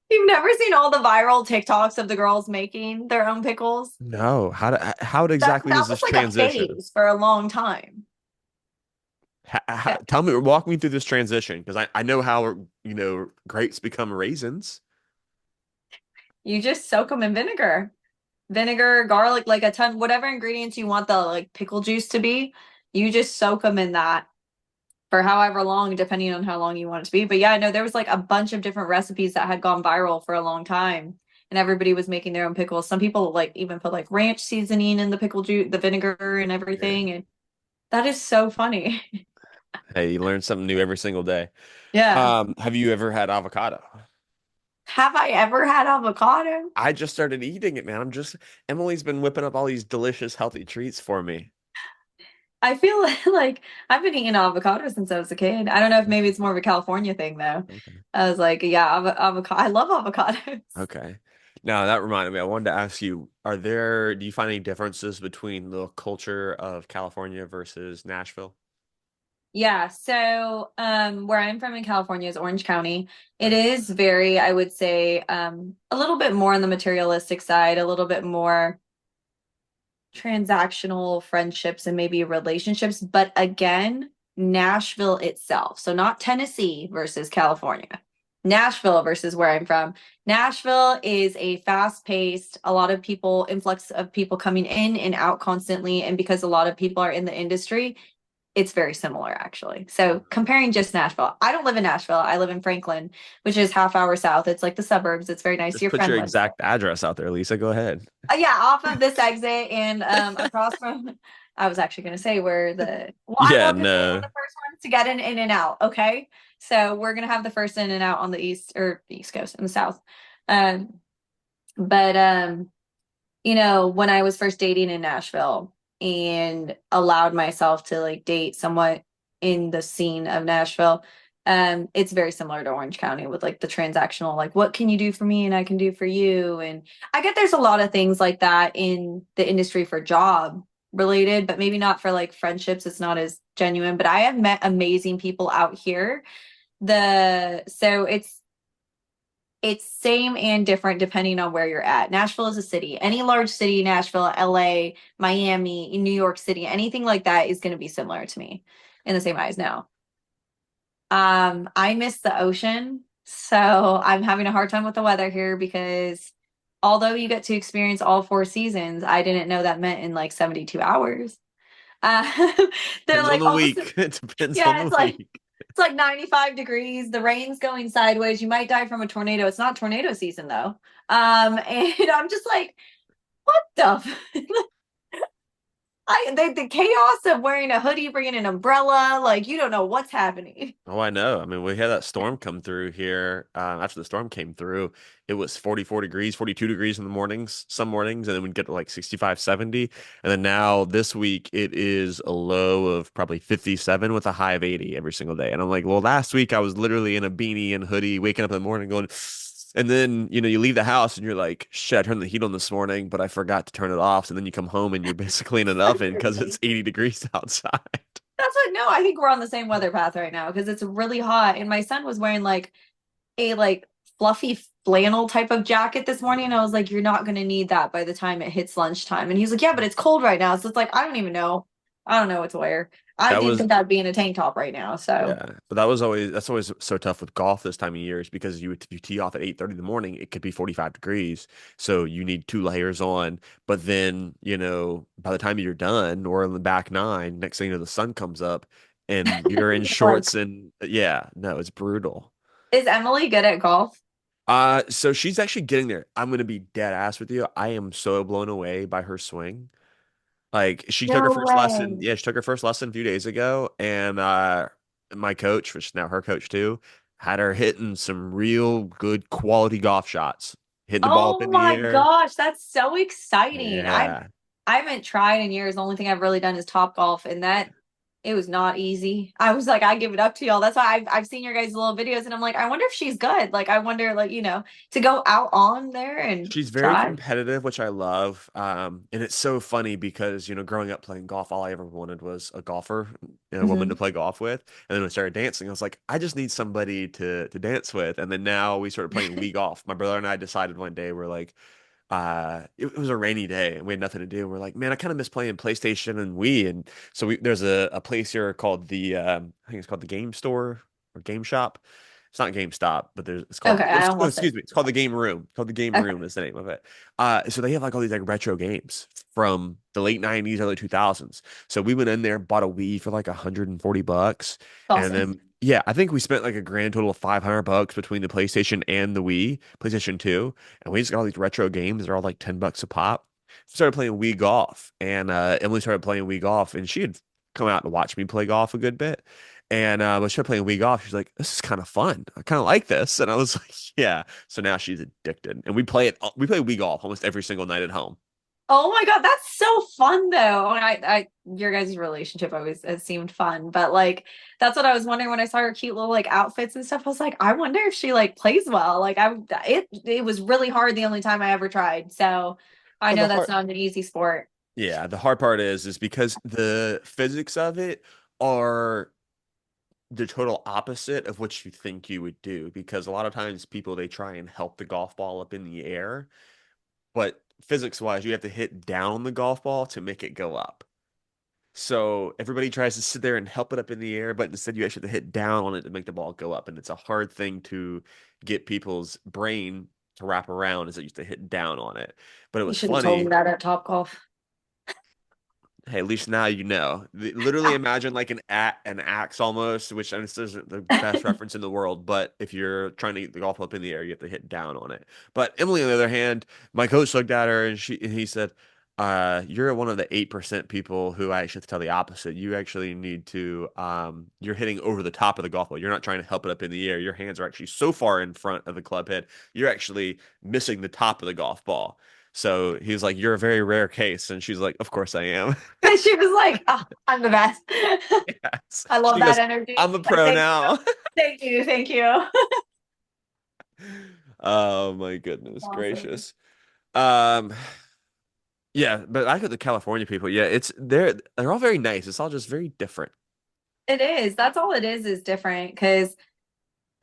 You've never seen all the viral TikToks of the girls making their own pickles? No. How That exactly that does was this like a transition? phase for a long time. Yeah. Tell me, walk me through this transition because I know how grapes become raisins. You just soak them in vinegar. Vinegar, garlic, like a ton, whatever ingredients you want the like pickle juice to be, you just soak them in that for however long, depending on how long you want it to be. But yeah, I know there was like a bunch of different recipes that had gone viral for a long time, and everybody was making their own pickles. Some people like even put like ranch seasoning in the pickle juice, the vinegar and Yeah. everything. And that is so funny. Hey, you learn something new every single day. Yeah. Have you ever had avocado? Have I ever had avocado? I just started eating it, man. Emily's been whipping up all these delicious, healthy treats for me. I feel like I've been eating avocado since I was a kid. I don't know if maybe it's more of a California thing though. Okay. I was like, yeah, avocado. I love avocados. Okay. Now that reminded me, I wanted to ask you, do you find any differences between the culture of California versus Nashville? Yeah, so where I'm from in California is Orange County. It Okay. is very, I would say, a little bit more on the materialistic side, a little bit more transactional friendships and maybe relationships. But again, Nashville itself. So not Tennessee versus California. Nashville versus where I'm from. Nashville is a fast-paced, a lot of people, influx of people coming in and out constantly. And because a lot of people are in the industry, it's very similar actually. So comparing just Nashville, I don't live in Nashville. I live in Franklin, which is half hour south. It's like the suburbs. It's very nice. Just Your put friend your lives there. exact address out there, Lisa. Go ahead. Yeah, off of this exit and across from. I was actually going to say where the. Well, I Yeah, will just say we're no. the first ones to get an in and out. Okay, so we're gonna have the first in and out on the east or the east coast and the south. Um, but when I was first dating in Nashville and allowed myself to like date somewhat in the scene of Nashville, it's very similar to Orange County with like the transactional, like what can you do for me and I can do for you. And I get there's a lot of things like that in the industry for job related, but maybe not for like friendships. It's not as genuine. But I have met amazing people out here. It's same and different depending on where you're at. Nashville is a city. Any large city, Nashville, LA, Miami, New York City, anything like that is going to be similar to me in the same eyes now. I miss the ocean, so I'm having a hard time with the weather here because although you get to experience all four seasons, I didn't know that meant in like 72 hours. Uh, they're Depends on like the almost, week. It depends on yeah, the it's like week. it's like 95 degrees. The rain's going sideways. You might die from a tornado. It's not tornado season though. And I'm just like, what the? The chaos of wearing a hoodie, bringing an umbrella, like you don't know what's happening. Oh, I know. I mean, we had that storm come through here. After the storm came through, it was 44 degrees, 42 degrees in the mornings, some mornings, and then we'd get to like 65, 70. And then now this week, it is a low of probably 57 with a high of 80 every single day. And I'm like, well, last week I was literally in a beanie and hoodie, waking up in the morning going, and then, you leave the house and you're like, shit, I turned the heat on this morning, but I forgot to turn it off. So then you come home and you're basically in an oven because it's 80 degrees outside. That's what, no, I think we're on the same weather path right now because it's really hot. And my son was wearing like a like fluffy flannel type of jacket this morning. And I was like, you're not going to need that by the time it hits lunchtime. And he's like, yeah, but it's cold right now. So it's like, I don't even know. I don't know what to wear. I That didn't was think I'd be in a tank top right now. So Yeah, but that's always so tough with golf this time of year is because you tee off at 8:30 in the morning, it could be 45 degrees. So you need two layers on, but then, by the time you're done or in the back nine, next thing you know, the sun comes up and you're in Like, shorts and yeah, no, it's brutal. is Emily good at golf? So she's actually getting there. I'm gonna be dead ass with you. I am so blown away by her swing. Like she took her No first lesson. way. Yeah, she took her first lesson a few days ago, and my coach, which is now her coach too, had her hitting some real good quality golf shots, hitting the ball up Oh in the my air. gosh, that's so exciting. Yeah. I haven't tried in years. The only thing I've really done is Top Golf, and that it was not easy. I was like, I give it up to y'all. That's why I've seen your guys' little videos, and I'm like, I wonder if she's good. Like, I wonder, like, to go out on there and She's very try. competitive, which I love. And it's so funny because, growing up playing golf, all I ever wanted was a golfer, a woman to Hmm. play golf with. And then when I started dancing, I was like, I just need somebody to dance with. And then now we started playing Wii golf. My brother and I decided one day, we're like, it was a rainy day and we had nothing to do. We're like, man, I kind of miss playing PlayStation and Wii. And so there's a place here called I think it's called the Game Store or Game Shop. It's not GameStop, but Okay, I almost said. excuse me, it's called the Game Room. It's called the Game Okay, Room is the name of it. So they have like all these like retro games from the late 90s, early 2000s. So we went in there, bought a Wii for like $140. And awesome. then yeah, I think we spent like a grand total of $500 between the PlayStation and the Wii, PlayStation 2. And we just got all these retro games. They're all like $10 a pop. Started playing Wii golf, and Emily started playing Wii golf, and she had come out to watch me play golf a good bit. And when she started playing Wii golf, she's like, "This is kind of fun. I kind of like this." And I was like, "Yeah." So now she's addicted, and we play it. We play Wii golf almost every single night at home. Oh my God, that's so fun though. And your guys' relationship always has seemed fun, but like that's what I was wondering when I saw her cute little like outfits and stuff. I was like, I wonder if she like plays well. Like it was really hard the only time I ever tried. So I Well, know that's not an easy sport. the hard part is because the physics of it are the total opposite of what you think you would do. Because a lot of times people they try and help the golf ball up in the air, but physics wise, you have to hit down on the golf ball to make it go up. So everybody tries to sit there and help it up in the air, but instead you actually have to hit down on it to make the ball go up. And it's a hard thing to get people's brain to wrap around is that you have to hit down on it. But it You was should have told me funny. that at Topgolf. Hey, at least now you know. Literally imagine like an axe almost, which and this isn't the best reference in the world, but if you're trying to get the golf up in the air, you have to hit down on it. But Emily, on the other hand, my coach looked at her and he said, you're one of the 8% people who I actually have to tell the opposite. You actually need to you're hitting over the top of the golf ball. You're not trying to help it up in the air. Your hands are actually so far in front of the club head, you're actually missing the top of the golf ball. So he was like, "You're a very rare case," and she's like, "Of course I am." She was like, oh, I'm the best. Yes. I love She that goes, energy. I'm a Like, pro now. thank you, thank you. Oh my goodness Awesome. gracious. Um, yeah, but I got the California people. Yeah, they're all very nice. It's all just very different. It is. That's all it is different. Because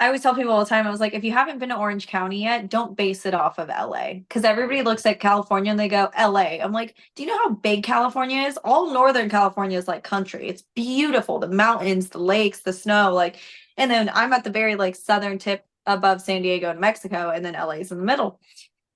I always tell people all the time, I was like, if you haven't been to Orange County yet, don't base it off of LA. Because everybody looks at California and they go, LA. I'm like, do you know how big California is? All Northern California is like country. It's beautiful. The mountains, the lakes, the snow, like, and then I'm at the very like southern tip above San Diego and Mexico, and then LA is in the middle.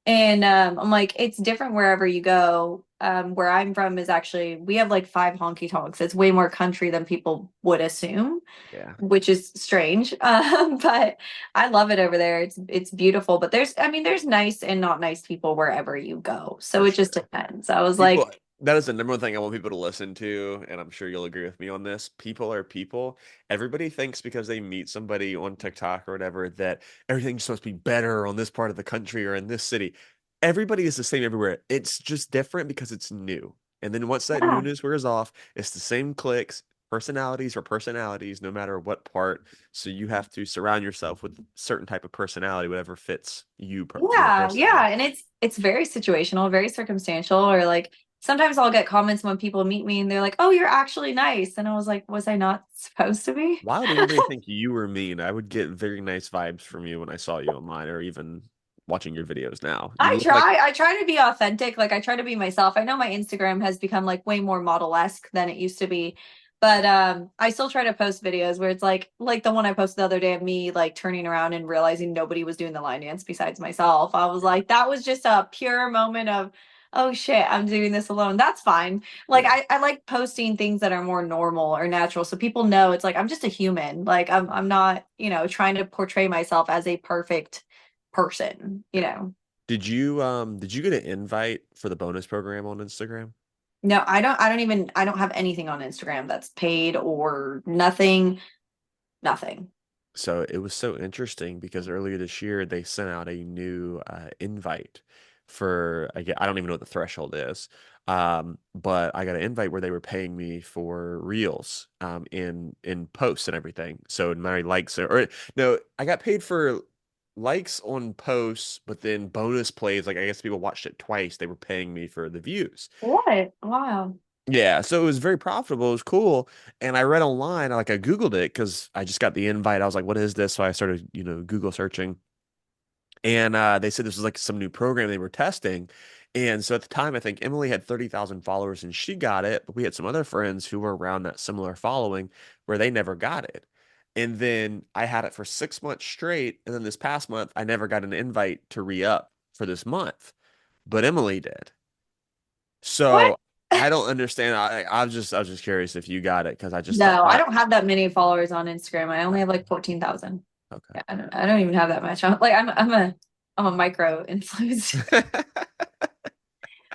And I'm like, it's different wherever you go. Where I'm from is actually we have like five honky tonks. It's way more country than people would assume, Yeah, which is strange. But I love it over there. It's beautiful. But I mean, there's nice and not nice people wherever you go. So for it just sure. depends. I was People, like, that is the number one thing I want people to listen to, and I'm sure you'll agree with me on this. People are people. Everybody thinks because they meet somebody on TikTok or whatever that everything's supposed to be better on this part of the country or in this city. Everybody is the same everywhere. It's just different because it's new. And then once that yeah, newness wears off, it's the same clicks, personalities or personalities, no matter what part. So you have to surround yourself with a certain type of personality, whatever fits you, yeah, personally. yeah. And it's very situational, very circumstantial, or like sometimes I'll get comments when people meet me and they're like, "Oh, you're actually nice." And I was like, "Was I not supposed to be?" Why would anybody think you were mean? I would get very nice vibes from you when I saw you online or even watching your videos now. You look like, I try to be authentic. Like I try to be myself. I know my Instagram has become like way more model-esque than it used to be. But I still try to post videos where it's like the one I posted the other day of me like turning around and realizing nobody was doing the line dance besides myself. I was like, that was just a pure moment of oh shit, I'm doing this alone. That's fine. Like Yeah. I like posting things that are more normal or natural so people know it's like I'm just a human. Like I'm not, trying to portray myself as a perfect person, you Yeah. know. Did you get an invite for the bonus program on Instagram? No, I don't have anything on Instagram that's paid or nothing, nothing. So it was so interesting because earlier this year they sent out a new invite for I don't even know what the threshold is. But I got an invite where they were paying me for reels in posts and everything. So my likes or no, I got paid for likes on posts, but then bonus plays, like I guess people watched it twice, they were paying me for the views. What? Wow. Yeah, so it was very profitable. It was cool. And I read online, like I Googled it because I just got the invite. I was like, what is this? So I started, Google searching. And they said this was like some new program they were testing. And so at the time, I think Emily had 30,000 followers and she got it. But we had some other friends who were around that similar following where they never got it. And then I had it for 6 months straight. And then this past month, I never got an invite to re-up for this month, but Emily did. What? So I don't understand. I was just curious if you got it because I just thought No, I that. don't have that many followers on Instagram. I only have like 14,000. Okay. Yeah, I don't even have that much. I'm a micro influencer. Okay.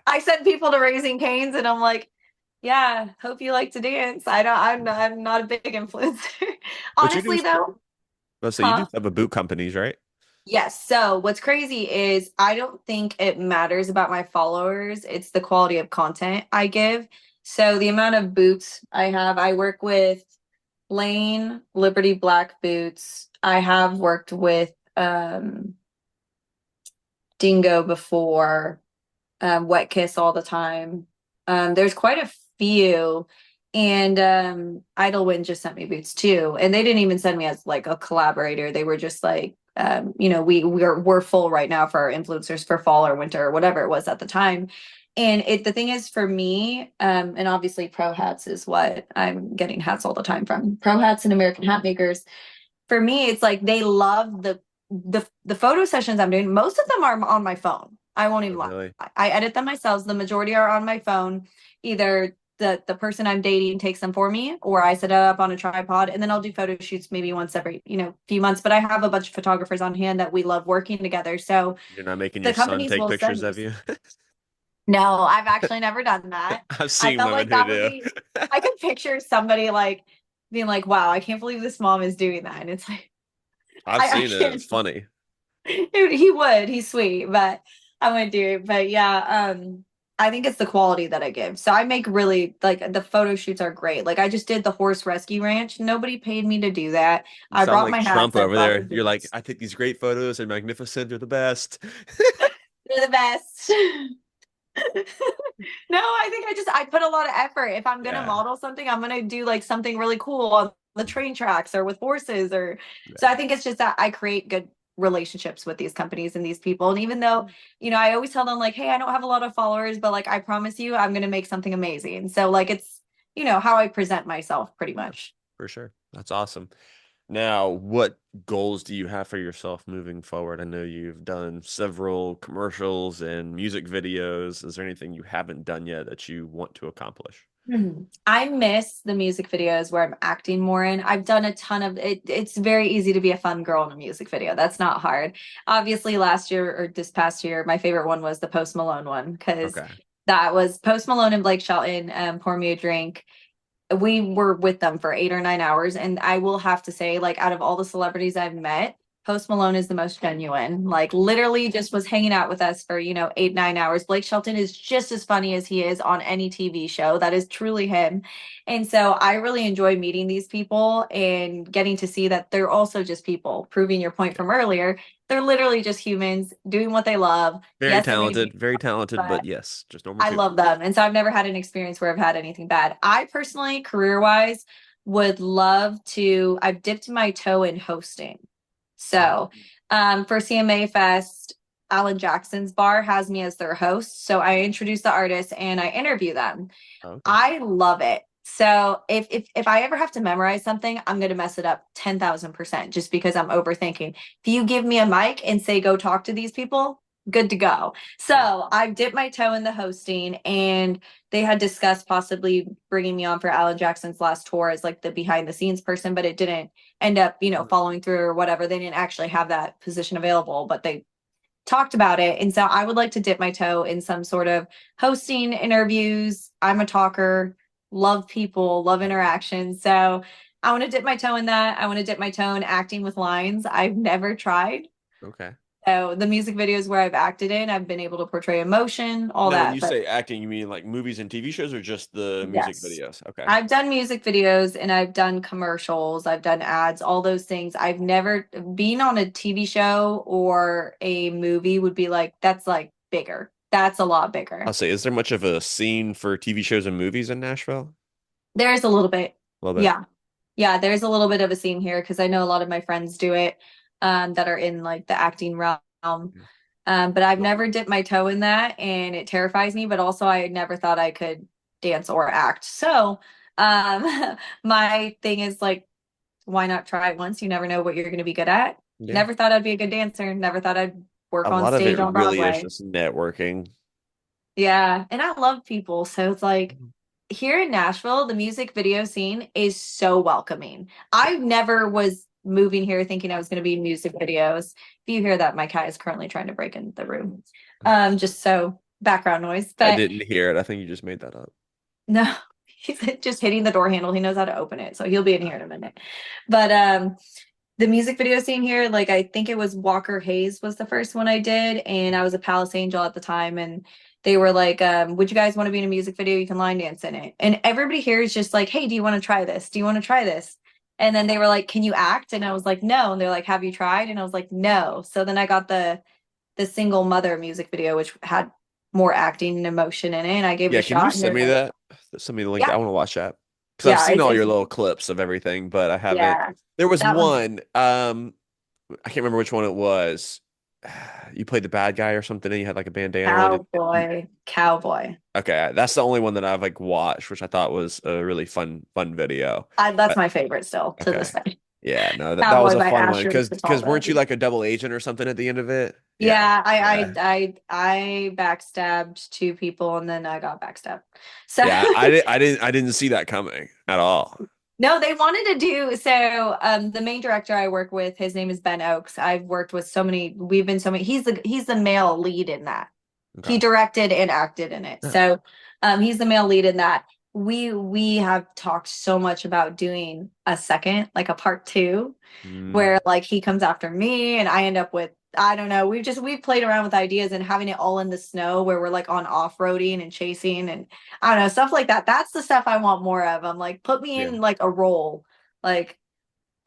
I send people to Raising Cane's and I'm like, yeah, hope you like to dance. I'm not a big influencer. But you do. Honestly though, Let's say you do huh? stuff with boot companies, right? Yes. So what's crazy is I don't think it matters about my followers. It's the quality of content I give. So the amount of boots I have, I work with Lane, Liberty Black Boots. I have worked with Dingo before, Wet Kiss all the time. There's quite a few. And Idlewind just sent me boots too. And they didn't even send me as like a collaborator. They were just like, we're full right now for our influencers for fall or winter or whatever it was at the time. And the thing is for me, and obviously Pro Hats is what I'm getting hats all the time from. Pro Hats and American Hat Makers. For me, it's like they love the photo sessions I'm doing. Most of them are on my phone. I won't Oh, even lie. really? I edit them myself. The majority are on my phone. Either the person I'm dating takes them for me, or I set it up on a tripod, and then I'll do photo shoots maybe once every few months. But I have a bunch of photographers on hand that we love working together. So You're not making the your son companies take will send pictures me. of you? No, I've actually never done that. I've I seen felt women like who that would do. be. I could picture somebody like being like, "Wow, I can't believe this mom is doing that," and it's like. I've I seen it. can't. It's funny. He would. He's sweet, but I wouldn't do it. But yeah, I think it's the quality that I give. So I make really like the photo shoots are great. Like I just did the horse rescue ranch. Nobody paid me to do that. You I sound brought like my hats. Trump I over brought the there. You're like, boots. I take these great photos. They're magnificent. They're the best. They're the best. No, I think I put a lot of effort. If I'm gonna Yeah. model something, I'm gonna do like something really cool on the train tracks or with horses or so I Yeah. think it's just that I create good relationships with these companies and these people. And even though, I always tell them like, hey, I don't have a lot of followers, but like I promise you I'm gonna make something amazing. So like it's, how I present myself pretty Yeah, much. for sure. That's awesome. Now, what goals do you have for yourself moving forward? I know you've done several commercials and music videos. Is there anything you haven't done yet that you want to accomplish? I miss the music videos where I'm acting more in. I've done a ton of it. It's very easy to be a fun girl in a music video. That's not hard. Obviously, last year or this past year, my favorite one was the Post Malone one because Okay. that was Post Malone and Blake Shelton, Pour Me a Drink. We were with them for 8 or 9 hours. And I will have to say, like, out of all the celebrities I've met, Post Malone is the most genuine. Like, literally just was hanging out with us for, 8, 9 hours. Blake Shelton is just as funny as he is on any TV show. That is truly him. And so I really enjoy meeting these people and getting to see that they're also just people, proving your point Yeah. from earlier. They're literally just humans doing what they love. Yes, they may be, Very talented, but but yes, just normal I people. love them. And so I've never had an experience where I've had anything bad. I personally, career wise, would love to, I've dipped my toe in hosting. Oh, So for CMA Fest, Alan Jackson's bar has me as their host. So I introduce the artists and I interview them. okay. I love it. So if I ever have to memorize something, I'm gonna mess it up 10,000% just because I'm overthinking. If you give me a mic and say go talk to these people, good to go. So I've dipped my toe in the hosting, and they had discussed possibly bringing me on for Alan Jackson's last tour as like the behind the scenes person, but it didn't end up, following through or whatever. They didn't actually have that position available, but they talked about it. And so I would like to dip my toe in some sort of hosting interviews. I'm a talker, love people, love interaction. So I want to dip my toe in that. I want to dip my toe in acting with lines. I've never tried. Okay. So the music videos where I've acted in, I've been able to portray emotion, all Now, when that. you But say acting, you mean like movies and TV shows or just the music yes, videos? Okay. I've done music videos and I've done commercials, I've done ads, all those things. I've never been on a TV show or a movie would be like, that's like bigger. That's a lot I'll bigger. say, is there much of a scene for TV shows and movies in Nashville? There's a little bit. A little bit. Yeah. Yeah, there's a little bit of a scene here because I know a lot of my friends do it that are in like the acting realm. But I've never dipped my toe in that and it terrifies me, but also I never thought I could dance or act. So, my thing is like, why not try it once? You never know what you're going to be good at. Yeah. Never thought I'd be a good dancer. Never thought I'd work A on lot of it stage on really is Broadway. just networking. Yeah, and I love people. So it's like here in Nashville, the music video scene is so welcoming. I never was moving here thinking I was going to be in music videos. If you hear that, my cat is currently trying to break into the room. Just so background noise. I But didn't hear it. I think you just made that up. no, he's just hitting the door handle. He knows how to open it, so he'll be in here in a minute. But the music video scene here, like I think it was Walker Hayes was the first one I did, and I was a Palace Angel at the time, and they were like, would you guys want to be in a music video? You can line dance in it. And everybody here is just like, hey, do you want to try this? Do you want to try this? And then they were like, can you act? And I was like, no. And they're like, have you tried? And I was like, no. So then I got the single mother music video, which had more acting and emotion in it, and I gave it Yeah, a can you shot. And send they're me like, that? Send me the link. yeah, I want to watch that because I've yeah, seen all it's your little clips of everything, but I haven't. yeah, There was that one. one. I can't remember which one it was. You played the bad guy or something, and you had like a bandana on. Cowboy, cowboy. Okay, that's the only one that I've like watched, which I thought was a really fun video. That's But my favorite still to this okay, day. yeah, no, that was Cowboy a by fun one Asher because weren't you Cataldo. like a double agent or something at the end of it? Yeah, Yeah, yeah, I backstabbed two people and then I got backstabbed. So yeah. I didn't see that coming at all. no, they wanted to do so. The main director I work with, his name is Ben Oakes. I've worked with so many, we've been so many, he's the male lead in that. He Okay. directed and acted in it. Yeah. So he's the male lead in that. We have talked so much about doing a second, like a part two, Mm, where like he comes after me and I end up with I don't know. We've played around with ideas and having it all in the snow where we're like on off-roading and chasing and I don't know, stuff like that. That's the stuff I want more of. I'm like, put me yeah. in like a role. Like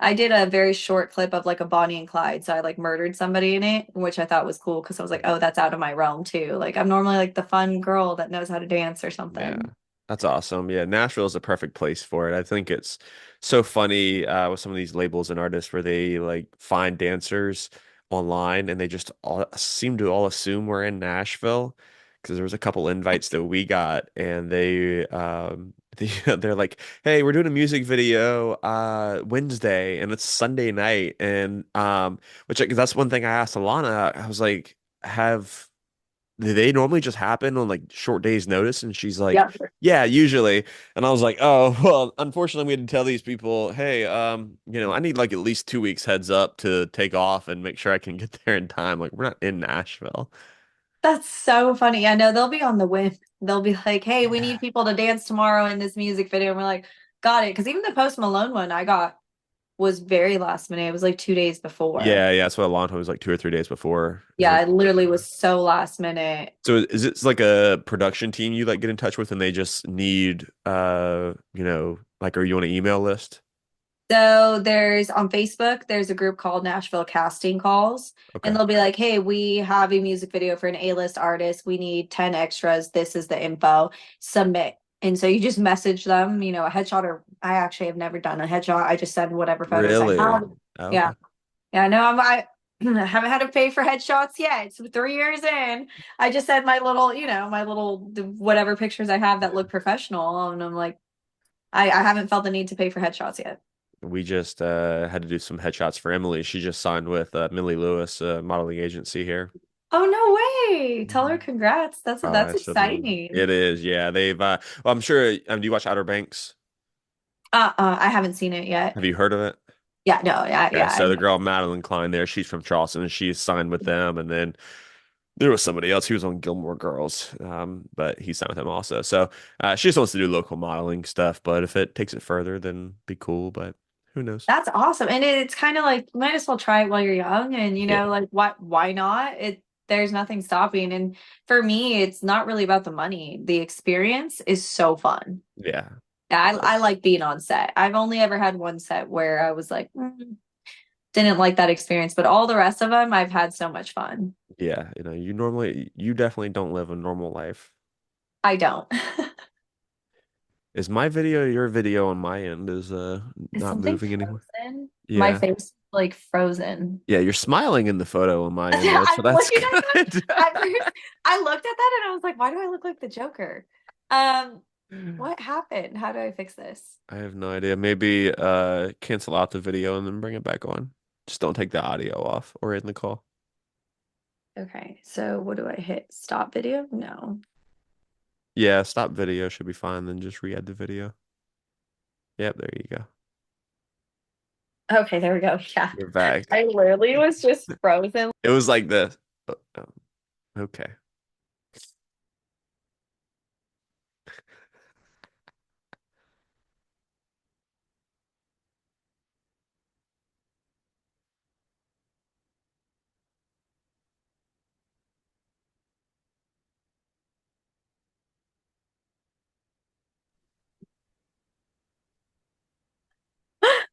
I did a very short clip of like a Bonnie and Clyde. So I like murdered somebody in it, which I thought was cool because I was like, oh, that's out of my realm too. Like I'm normally like the fun girl that knows how to dance or Yeah, something. that's awesome. Yeah, Nashville is a perfect place for it. I think it's so funny with some of these labels and artists where they like find dancers online and they just all seem to all assume we're in Nashville because there was a couple invites that we got and they're like, "Hey, we're doing a music video Wednesday and it's Sunday night." And which that's one thing I asked Alana. I was like, "Have do they normally just happen on like short days notice?" And she's like, Yep. yeah, usually. And I was like, oh, well, unfortunately we had to tell these people, hey, I need like at least 2 weeks heads up to take off and make sure I can get there in time. Like we're not in Nashville. That's so funny. I know they'll be on the whim. They'll be like, hey, we Yeah. need people to dance tomorrow in this music video. And we're like, got it. Because even the Post Malone one I got was very last minute. It was like 2 days before. Yeah, that's what Alonso was like 2 or 3 days before. Is Yeah, when it literally was so last minute. so is it like a production team you like get in touch with and they just need like are you on an email list? So there's on Facebook, there's a group called Nashville Casting Calls, and Okay. they'll be like, hey, we have a music video for an A-list artist. We need 10 extras. This is the info. Submit. And so you just message them, a headshot, or I actually have never done a headshot. I just send whatever photos I Really? have. Oh, Yeah. okay. Yeah, no, I haven't had to pay for headshots yet. It's 3 years in. I just send my little, my little whatever pictures I have that look professional. And I'm like, I haven't felt the need to pay for headshots yet. We just had to do some headshots for Emily. She just signed with Millie Lewis, modeling agency here. Oh, no way. Tell her Mhm. congrats. That's Oh, that's I should have. exciting. It is, yeah. They've well, I'm sure do you watch Outer Banks? I haven't seen it yet. Have you heard of it? Yeah, no, yeah, Yeah, yeah, I so the know. girl Madeline Klein there, she's from Charleston and she's signed with them. And then there was somebody else who was on Gilmore Girls, but he signed with them also. So she just wants to do local modeling stuff. But if it takes it further, then be cool. But who knows? That's awesome. And it's kind of like you might as well try it while you're young and Yeah, like why not? There's nothing stopping. And for me, it's not really about the money. The experience is so fun. yeah, Yeah, oh, I like being on set. I've only ever had one set where I was like, didn't like that experience, but all the rest of them, I've had so much fun. yeah. You definitely don't live a normal life. I don't. Is my video your video on my end is Is not something moving anymore? frozen? My Yeah. face is like frozen. Yeah, you're smiling in the photo on my end though, so I'm that's looking at good. that. At first, I looked at that and I was like, why do I look like the Joker? Um, what happened? How do I fix this? I have no idea. Maybe cancel out the video and then bring it back on. Just don't take the audio off or in the call. Okay, so what do I hit? Stop video? No. Yeah, stop video should be fine, then just re-add the video. Yep, there you go. Okay, there we go. Yeah. You're back. I literally was just frozen. It was like this. Oh, okay.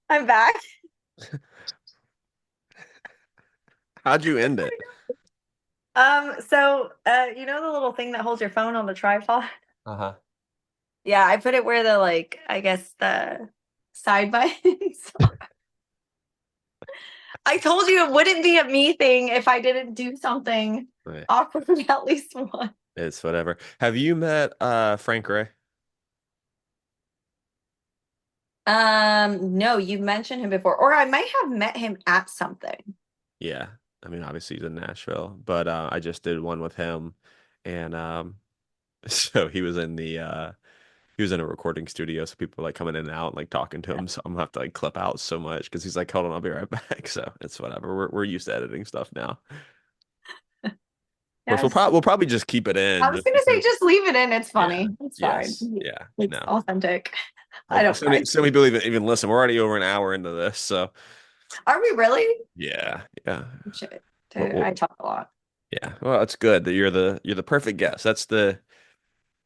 I'm back. How'd you end it? You know the little thing that holds your phone on the tripod? Uh-huh. Yeah, I put it where the like, I guess the side buttons are. I told you it wouldn't be a me thing if I didn't do something Right. awkward at least once. It's whatever. Have you met Frank Ray? No, you mentioned him before, or I might have met him at something. Yeah. I mean, obviously he's in Nashville, but I just did one with him and so he was in a recording studio, so people were like coming in and out and like talking to him. So I'm gonna have to like clip out so much because he's like, hold on, I'll be right back. So it's whatever. We're used to editing stuff now. Of course, Yes. we'll probably just keep it I in was just gonna say because. just leave it in. It's Yeah. funny. It's fine. Yes. Yeah. It's No. authentic. I Hopefully, don't mind. so many people even listen. We're already over an hour into this, so Are we really? yeah, yeah. Shit. Well, Dude, I talk a lot. yeah. Well, it's good that you're the perfect guest. That's the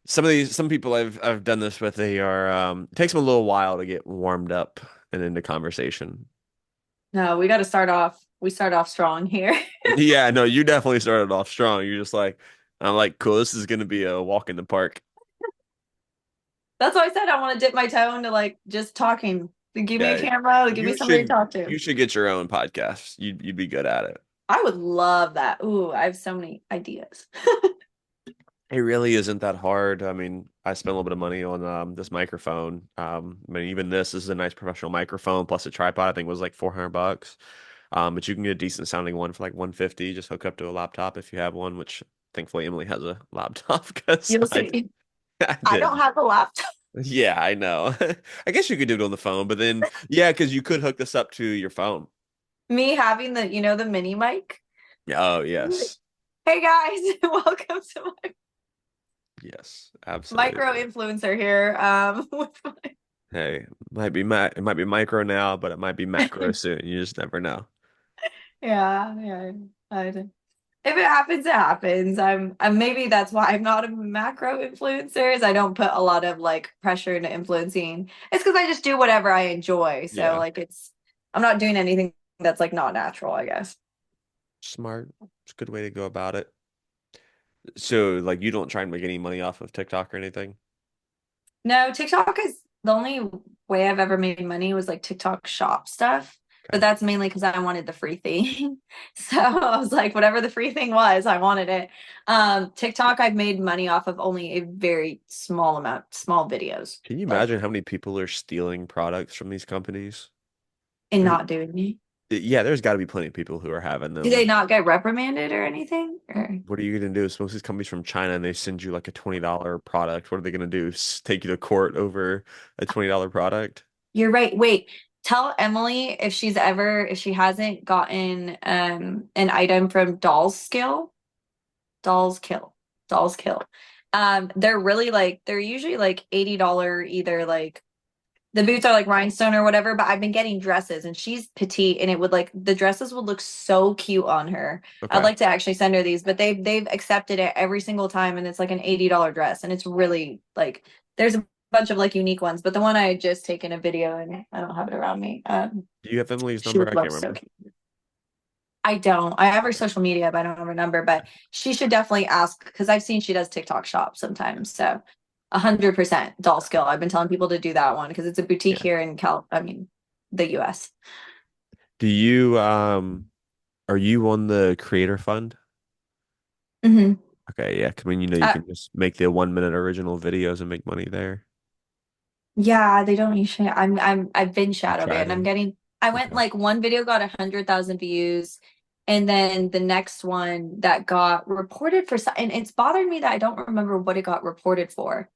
some people I've done this with. They are it takes them a little while to get warmed up and into conversation. No, we got to start off. We start off strong here. Yeah, no, you definitely started off strong. You're just like, I'm like, cool, this is gonna be a walk in the park. That's why I said I want to dip my toe into like just talking. Give me a Yeah, camera, give me somebody to talk to. you should get your own podcast. You'd be good at it. I would love that. Ooh, I have so many ideas. It really isn't that hard. I mean, I spent a little bit of money on this microphone. I mean, even this is a nice professional microphone plus a tripod. I think it was like $400. But you can get a decent sounding one for like 150. Just hook up to a laptop if you have one, which thankfully Emily has a laptop because You'll see. I I don't did. have a laptop. Yeah, I know. I guess you could do it on the phone, but then yeah, because you could hook this up to your phone. Me having the mini mic. Oh, yes. Hey guys, welcome to my Yes, micro absolutely. influencer here. With Hey, it might be micro now, but it might be macro soon. You just never know. yeah, yeah. If it happens, it happens. I'm maybe that's why I'm not a macro influencer, is I don't put a lot of like pressure into influencing. It's because I just do whatever I enjoy. So Yeah, like I'm not doing anything that's like not natural, I guess. smart. It's a good way to go about it. So, like, you don't try and make any money off of TikTok or anything? No, TikTok is the only way I've ever made money was like TikTok shop stuff. But Okay. that's mainly because I wanted the free thing. So I was like, whatever the free thing was, I wanted it. TikTok, I've made money off of only a very small amount, small videos, Can you like, imagine how many people are stealing products from these companies? and Have you, not doing me. Yeah, there's got to be plenty of people who are having Do they them. not get reprimanded or anything? Or What are you gonna do? Most of these companies from China and they send you like a $20 product. What are they gonna do? Take you to court over a $20 product? you're right. Wait, tell Emily if she hasn't gotten an item from Dolls Kill. Dolls Kill. They're really like they're usually like $80 either like the boots are like rhinestone or whatever, but I've been getting dresses and she's petite and it would like the dresses would look so cute on her. I'd Okay. like to actually send her these, but they've accepted it every single time and it's like an $80 dress and it's really like there's a bunch of like unique ones, but the one I had just taken a video and I don't have it around me. Do you have Emily's She number? would I look can't so remember. cute. I don't. I have her social media, but I don't have her number. But she should definitely ask because I've seen she does TikTok shop sometimes. So 100% doll skill. I've been telling people to do that one because it's a boutique Yeah. here in I mean, the US. Do you are you on the creator fund? Hmm. Okay, yeah. 'Cause I mean, you can just make the 1 minute original videos and make money there. Yeah, they don't usually. I've been You shadow tried banned. it. I went Okay. like one video got 100,000 views, and then the next one that got reported for and it's bothered me that I don't remember what it got reported for.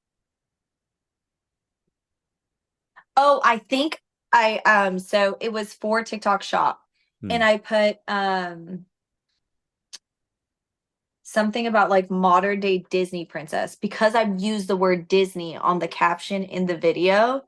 Oh, I think I so it was for TikTok shop Hmm. and I put something about like modern day Disney princess because I've used the word Disney on the caption in the video,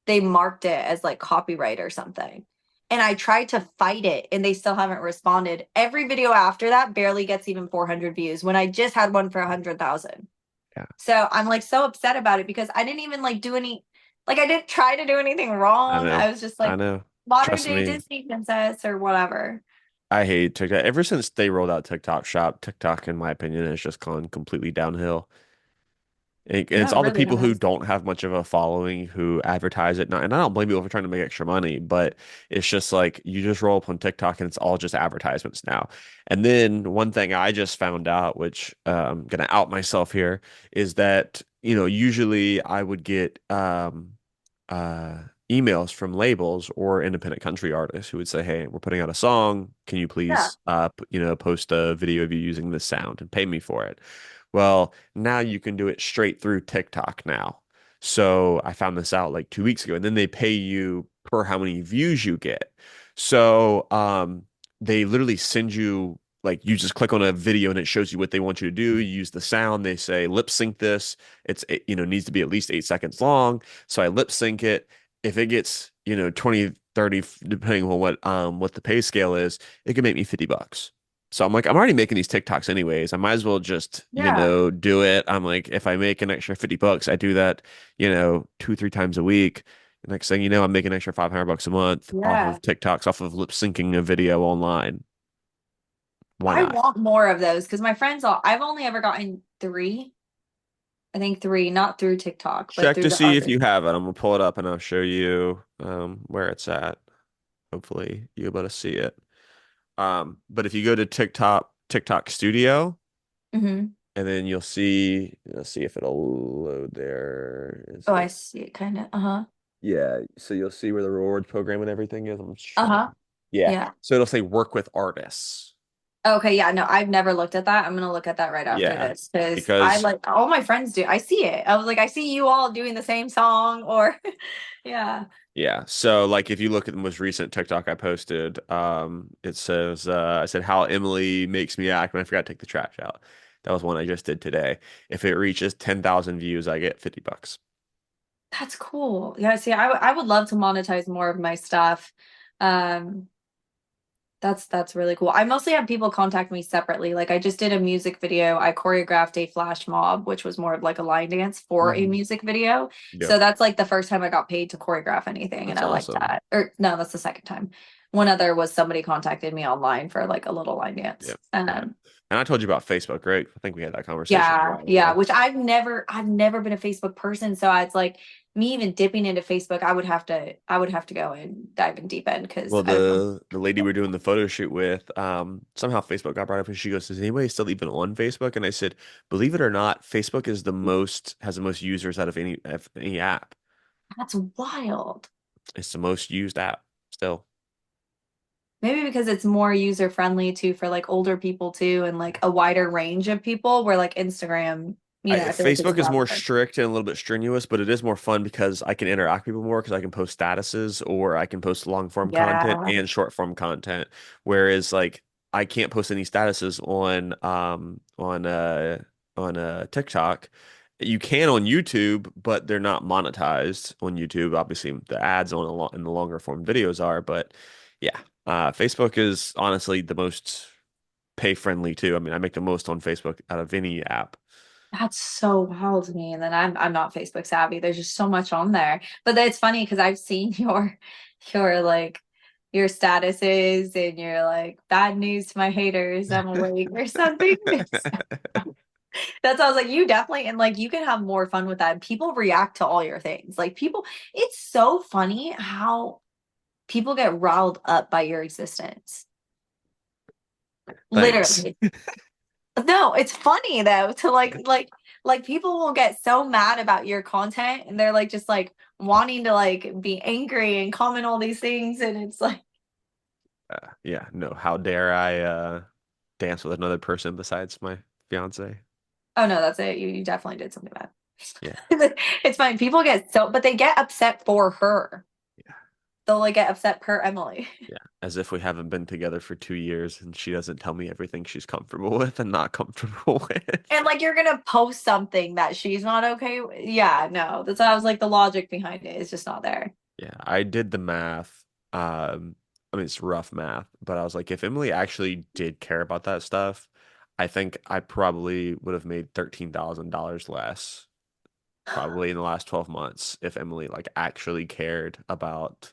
they marked it as like copyright or something. And I tried to fight it and they still haven't responded. Every video after that barely gets even 400 views when I just had one for 100,000. Yeah. So I'm like so upset about it because I didn't even like do any, like I didn't try to do anything I wrong. know. I was just I like know. modern Trust day me. Disney princess or whatever. I hate TikTok. Ever since they rolled out TikTok Shop, TikTok, in my opinion, has just gone completely downhill. And Yeah, it's it all the really people who has. don't have much of a following who advertise it. And I don't blame people for trying to make extra money, but it's just like you just roll up on TikTok and it's all just advertisements now. And then one thing I just found out, which I'm gonna out myself here, is that, usually I would get uh emails from labels or independent country artists who would say, "Hey, we're putting out a song. Can you Yeah. please post a video of you using this sound and pay me for it?" Well, now you can do it straight through TikTok now. So I found this out like 2 weeks ago, and then they pay you per how many views you get. So they literally send you like you just click on a video and it shows you what they want you to do. You use the sound. They say lip sync this. Needs to be at least 8 seconds long. So I lip sync it. If it gets 20, 30, depending on what the pay scale is, it could make me $50. So I'm like, I'm already making these TikToks anyways. I might as well just, Yeah. do it. I'm like, if I make an extra $50, I do that, 2, 3 times a week. The next thing you know, I'm making an extra $500 a month off Yeah. of TikToks, off of lip syncing a video online. Why I not? want more of those because my friends all I've only ever gotten three. I think three, not through TikTok, but Check through to the see if other. you have it. I'm gonna pull it up and I'll show you where it's at. Hopefully you'll be able to see it. But if you go to TikTok Studio, Hmm. and then you'll see, let's see if it'll load there. Is Oh, I it? see it kind of. Uh-huh. Yeah, so you'll see where the rewards program and everything is. I'm just trying. Uh-huh. Yeah. Yeah. So it'll say work with artists. Okay, yeah, no, I've never looked at that. I'm gonna look at that right after Yeah. this because I Because like all my friends do. I see it. I was like, I see you all doing the same song or yeah. yeah. So like if you look at the most recent TikTok I posted, it says I said how Emily makes me act when I forgot to take the trash out. That was one I just did today. If it reaches 10,000 views, I get $50. That's cool. Yeah, see, I would love to monetize more of my stuff. Um, that's really cool. I mostly have people contact me separately. Like I just did a music video. I choreographed a flash mob, which was more of like a line dance for a Hmm. music video. Yep. So that's like the first time I got paid to choreograph anything, and That's I like awesome. that. Or no, that's the second time. One other was somebody contacted me online for like a little line dance. Yep. Yeah. And I told you about Facebook, right? I think we had that conversation a Yeah, while yeah, ago. which I've never been a Facebook person, so it's like me even dipping into Facebook, I would have to go and dive in deep end because Well, I don't know. the lady we're doing the photo shoot with, somehow Facebook got brought up and she goes, "Is anybody still even on Facebook?" And I said, "Believe it or not, Facebook is has the most users out of any app. That's wild. It's the most used app still." Maybe because it's more user friendly too for like older people too, and like a wider range of people. Where like Instagram, I feel like it's Facebook is more tougher. strict and a little bit strenuous, but it is more fun because I can interact with people more because I can post statuses or I can post long form content Yeah, and short form content. Whereas like I can't post any statuses on TikTok. You can on YouTube, but they're not monetized on YouTube. Obviously, the ads on in the longer form videos are, but yeah, Facebook is honestly the most pay friendly too. I mean, I make the most on Facebook out of any app. that's so wild to me. And then I'm not Facebook savvy. There's just so much on there. But it's funny because I've seen your like your statuses and you're like bad news to my haters. I'm awake or something. That's why I was like, you definitely, and like you can have more fun with that. People react to all your things. Like people, it's so funny how people get riled up by your existence. Thanks. Literally. No, it's funny though to like people will get so mad about your content and they're like just like wanting to like be angry and comment all these things and it's like, Yeah, no, how dare I dance with another person besides my fiance? oh no, that's it. You definitely did something bad. Yeah, It's fine. People get so, but they get upset for her. yeah, They'll like get upset per Emily. yeah. As if we haven't been together for 2 years and she doesn't tell me everything she's comfortable with and not comfortable with. And like you're gonna post something that she's not okay with. Yeah, no. That's why I was like the logic behind it is just not there. Yeah, I did the math. I mean, it's rough math, but I was like, if Emily actually did care about that stuff, I think I probably would have made $13,000 less probably in the last 12 months if Emily like actually cared about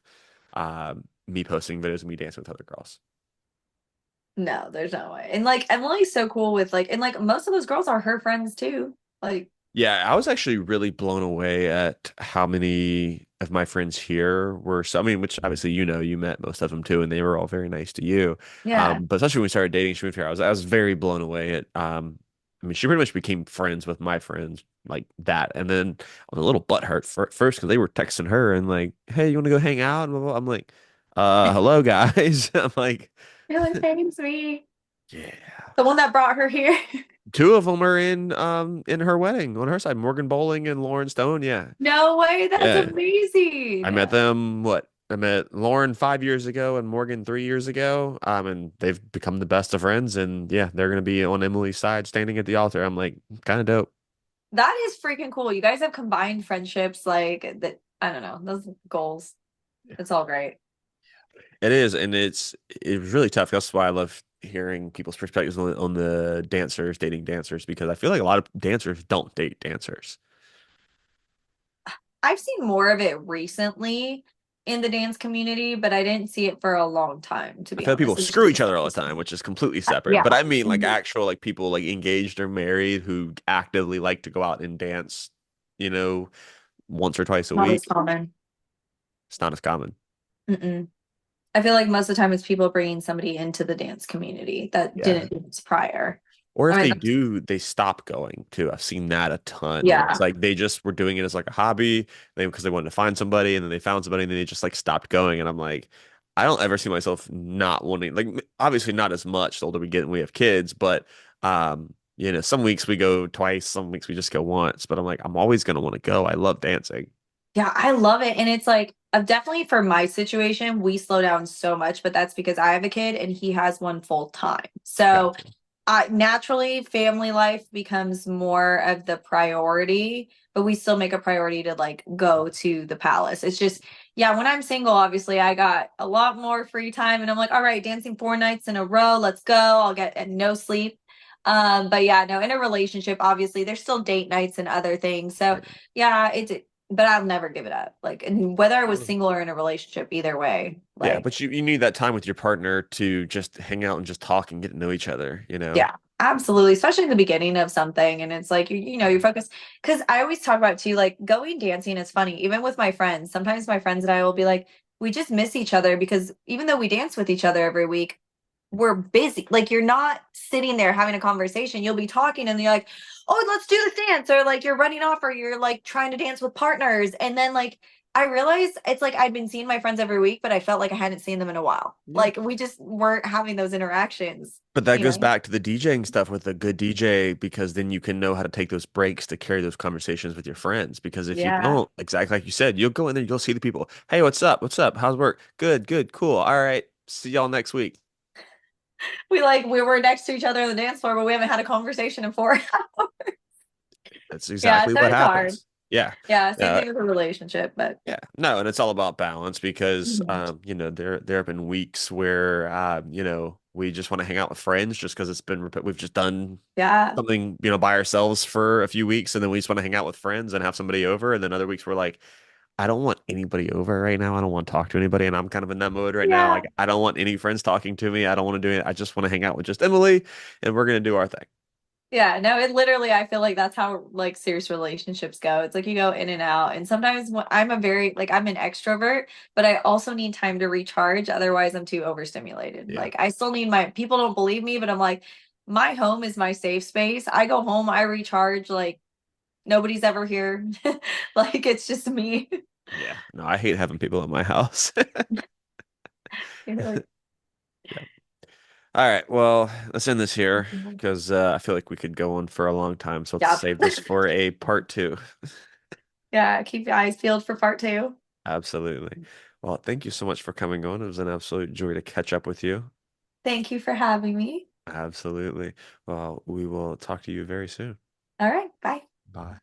me posting videos of me dancing with other girls. No, there's no way. And like Emily's so cool with like and like most of those girls are her friends too. Like, Yeah, I was actually really blown away at how many of my friends here were. So, I mean, which obviously you met most of them too, and they were all very nice to you. yeah. But especially when we started dating, she moved here. I was very blown away at. I mean, she pretty much became friends with my friends like that, and then I was a little butthurt first because they were texting her and like, "Hey, you want to go hang out?" And blah, blah, blah. I'm like, hello guys." I'm like, Really pains me. yeah. The one that brought her here. Two of them are in her wedding on her side, Morgan Bowling and Lauren Stone. Yeah. No way, that's Yeah. I amazing. met them, what? I met Lauren 5 years ago and Morgan 3 years ago. And they've become the best of friends. And yeah, they're gonna be on Emily's side standing at the altar. I'm like, kind of dope. That is freaking cool. You guys have combined friendships like that. I don't know, those goals. Yeah. It's all great. It is, and it's really tough. That's why I love hearing people's perspectives on the dancers, dating dancers, because I feel like a lot of dancers don't date dancers. I've seen more of it recently in the dance community, but I didn't see it for a long time, to I be feel like people honest. It's screw each just other all the time, which is completely separate. yeah. But I mean like Mhm. actual like people like engaged or married who actively like to go out and dance, you know, once or twice a Not as week. common. It's not as common. Mm-mm. I feel like most of the time it's people bringing somebody into the dance community that Yeah. didn't dance prior. Or I if mean, they do, they stop going too. I've seen that a ton where it's yeah, like they just were doing it as like a hobby, they because they wanted to find somebody, and then they found somebody, and then they just like stopped going. And I'm like, I don't ever see myself not wanting like obviously not as much the older we get and we have kids, but some weeks we go twice, some weeks we just go once. But I'm like, I'm always gonna want to go. I love dancing. yeah, I love it. And it's like, definitely for my situation, we slow down so much, but that's because I have a kid and he has one full time. So Gotcha. naturally, family life becomes more of the priority, but we still make a priority to like go to the palace. It's just, yeah, when I'm single, obviously, I got a lot more free time and I'm like, all right, dancing 4 nights in a row, let's go. I'll get no sleep. But yeah, no, in a relationship, obviously, there's still date nights and other things. So yeah, but I'll never give it up. Like, and whether I was Yeah. single or in a relationship, either way, Yeah, like, but you need that time with your partner to just hang out and just talk and get to know each other, you know? yeah, absolutely. Especially in the beginning of something. And it's like, you're focused. Cause I always talk about too, like going dancing is funny. Even with my friends, sometimes my friends and I will be like, we just miss each other because even though we dance with each other every week, we're busy. Like you're not sitting there having a conversation. You'll be talking and you're like, oh, let's do this dance. Or like you're running off or you're like trying to dance with partners. And then like I realized it's like I'd been seeing my friends every week, but I felt like I hadn't seen them in a while. Yeah. Like we just weren't having those interactions, But that you goes know? back to the DJing stuff with a good DJ because then you can know how to take those breaks to carry those conversations with your friends. Because if you Yeah. don't, exactly like you said, you'll go in there, you'll see the people. Hey, what's up? What's up? How's work? Good, good, cool. All right. See y'all next week. We were next to each other on the dance floor, but we haven't had a conversation in 4 hours. That's Yeah, exactly so what it's hard. happens. Yeah. Yeah, same Uh, thing with a relationship, but yeah. No, and it's all about balance because Mhm. there have been weeks where we just want to hang out with friends just because we've just done Yeah. something, by ourselves for a few weeks and then we just want to hang out with friends and have somebody over. And then other weeks we're like, I don't want anybody over right now. I don't want to talk to anybody. And I'm kind of in that mode right now. Yeah. Like, I don't want any friends talking to me. I don't want to do it. I just want to hang out with just Emily and we're going to do our thing. Yeah, no, it literally, I feel like that's how like serious relationships go. It's like you go in and out. And sometimes when I'm an extrovert, but I also need time to recharge. Otherwise, I'm too overstimulated. Yeah. Like I still need people don't believe me, but I'm like, my home is my safe space. I go home, I recharge, like nobody's ever here. Like it's just me. Yeah. No, I hate having people in my house. You're like, Yeah. All right. Well, let's end this here because I feel like we could go on for a long time. So let's yep. save this for a part two. Yeah, keep your eyes peeled for part two. Absolutely. Well, thank you so much for coming on. It was an absolute joy to catch up with you. Thank you for having me. Absolutely. Well, we will talk to you very soon. All right, bye. Bye.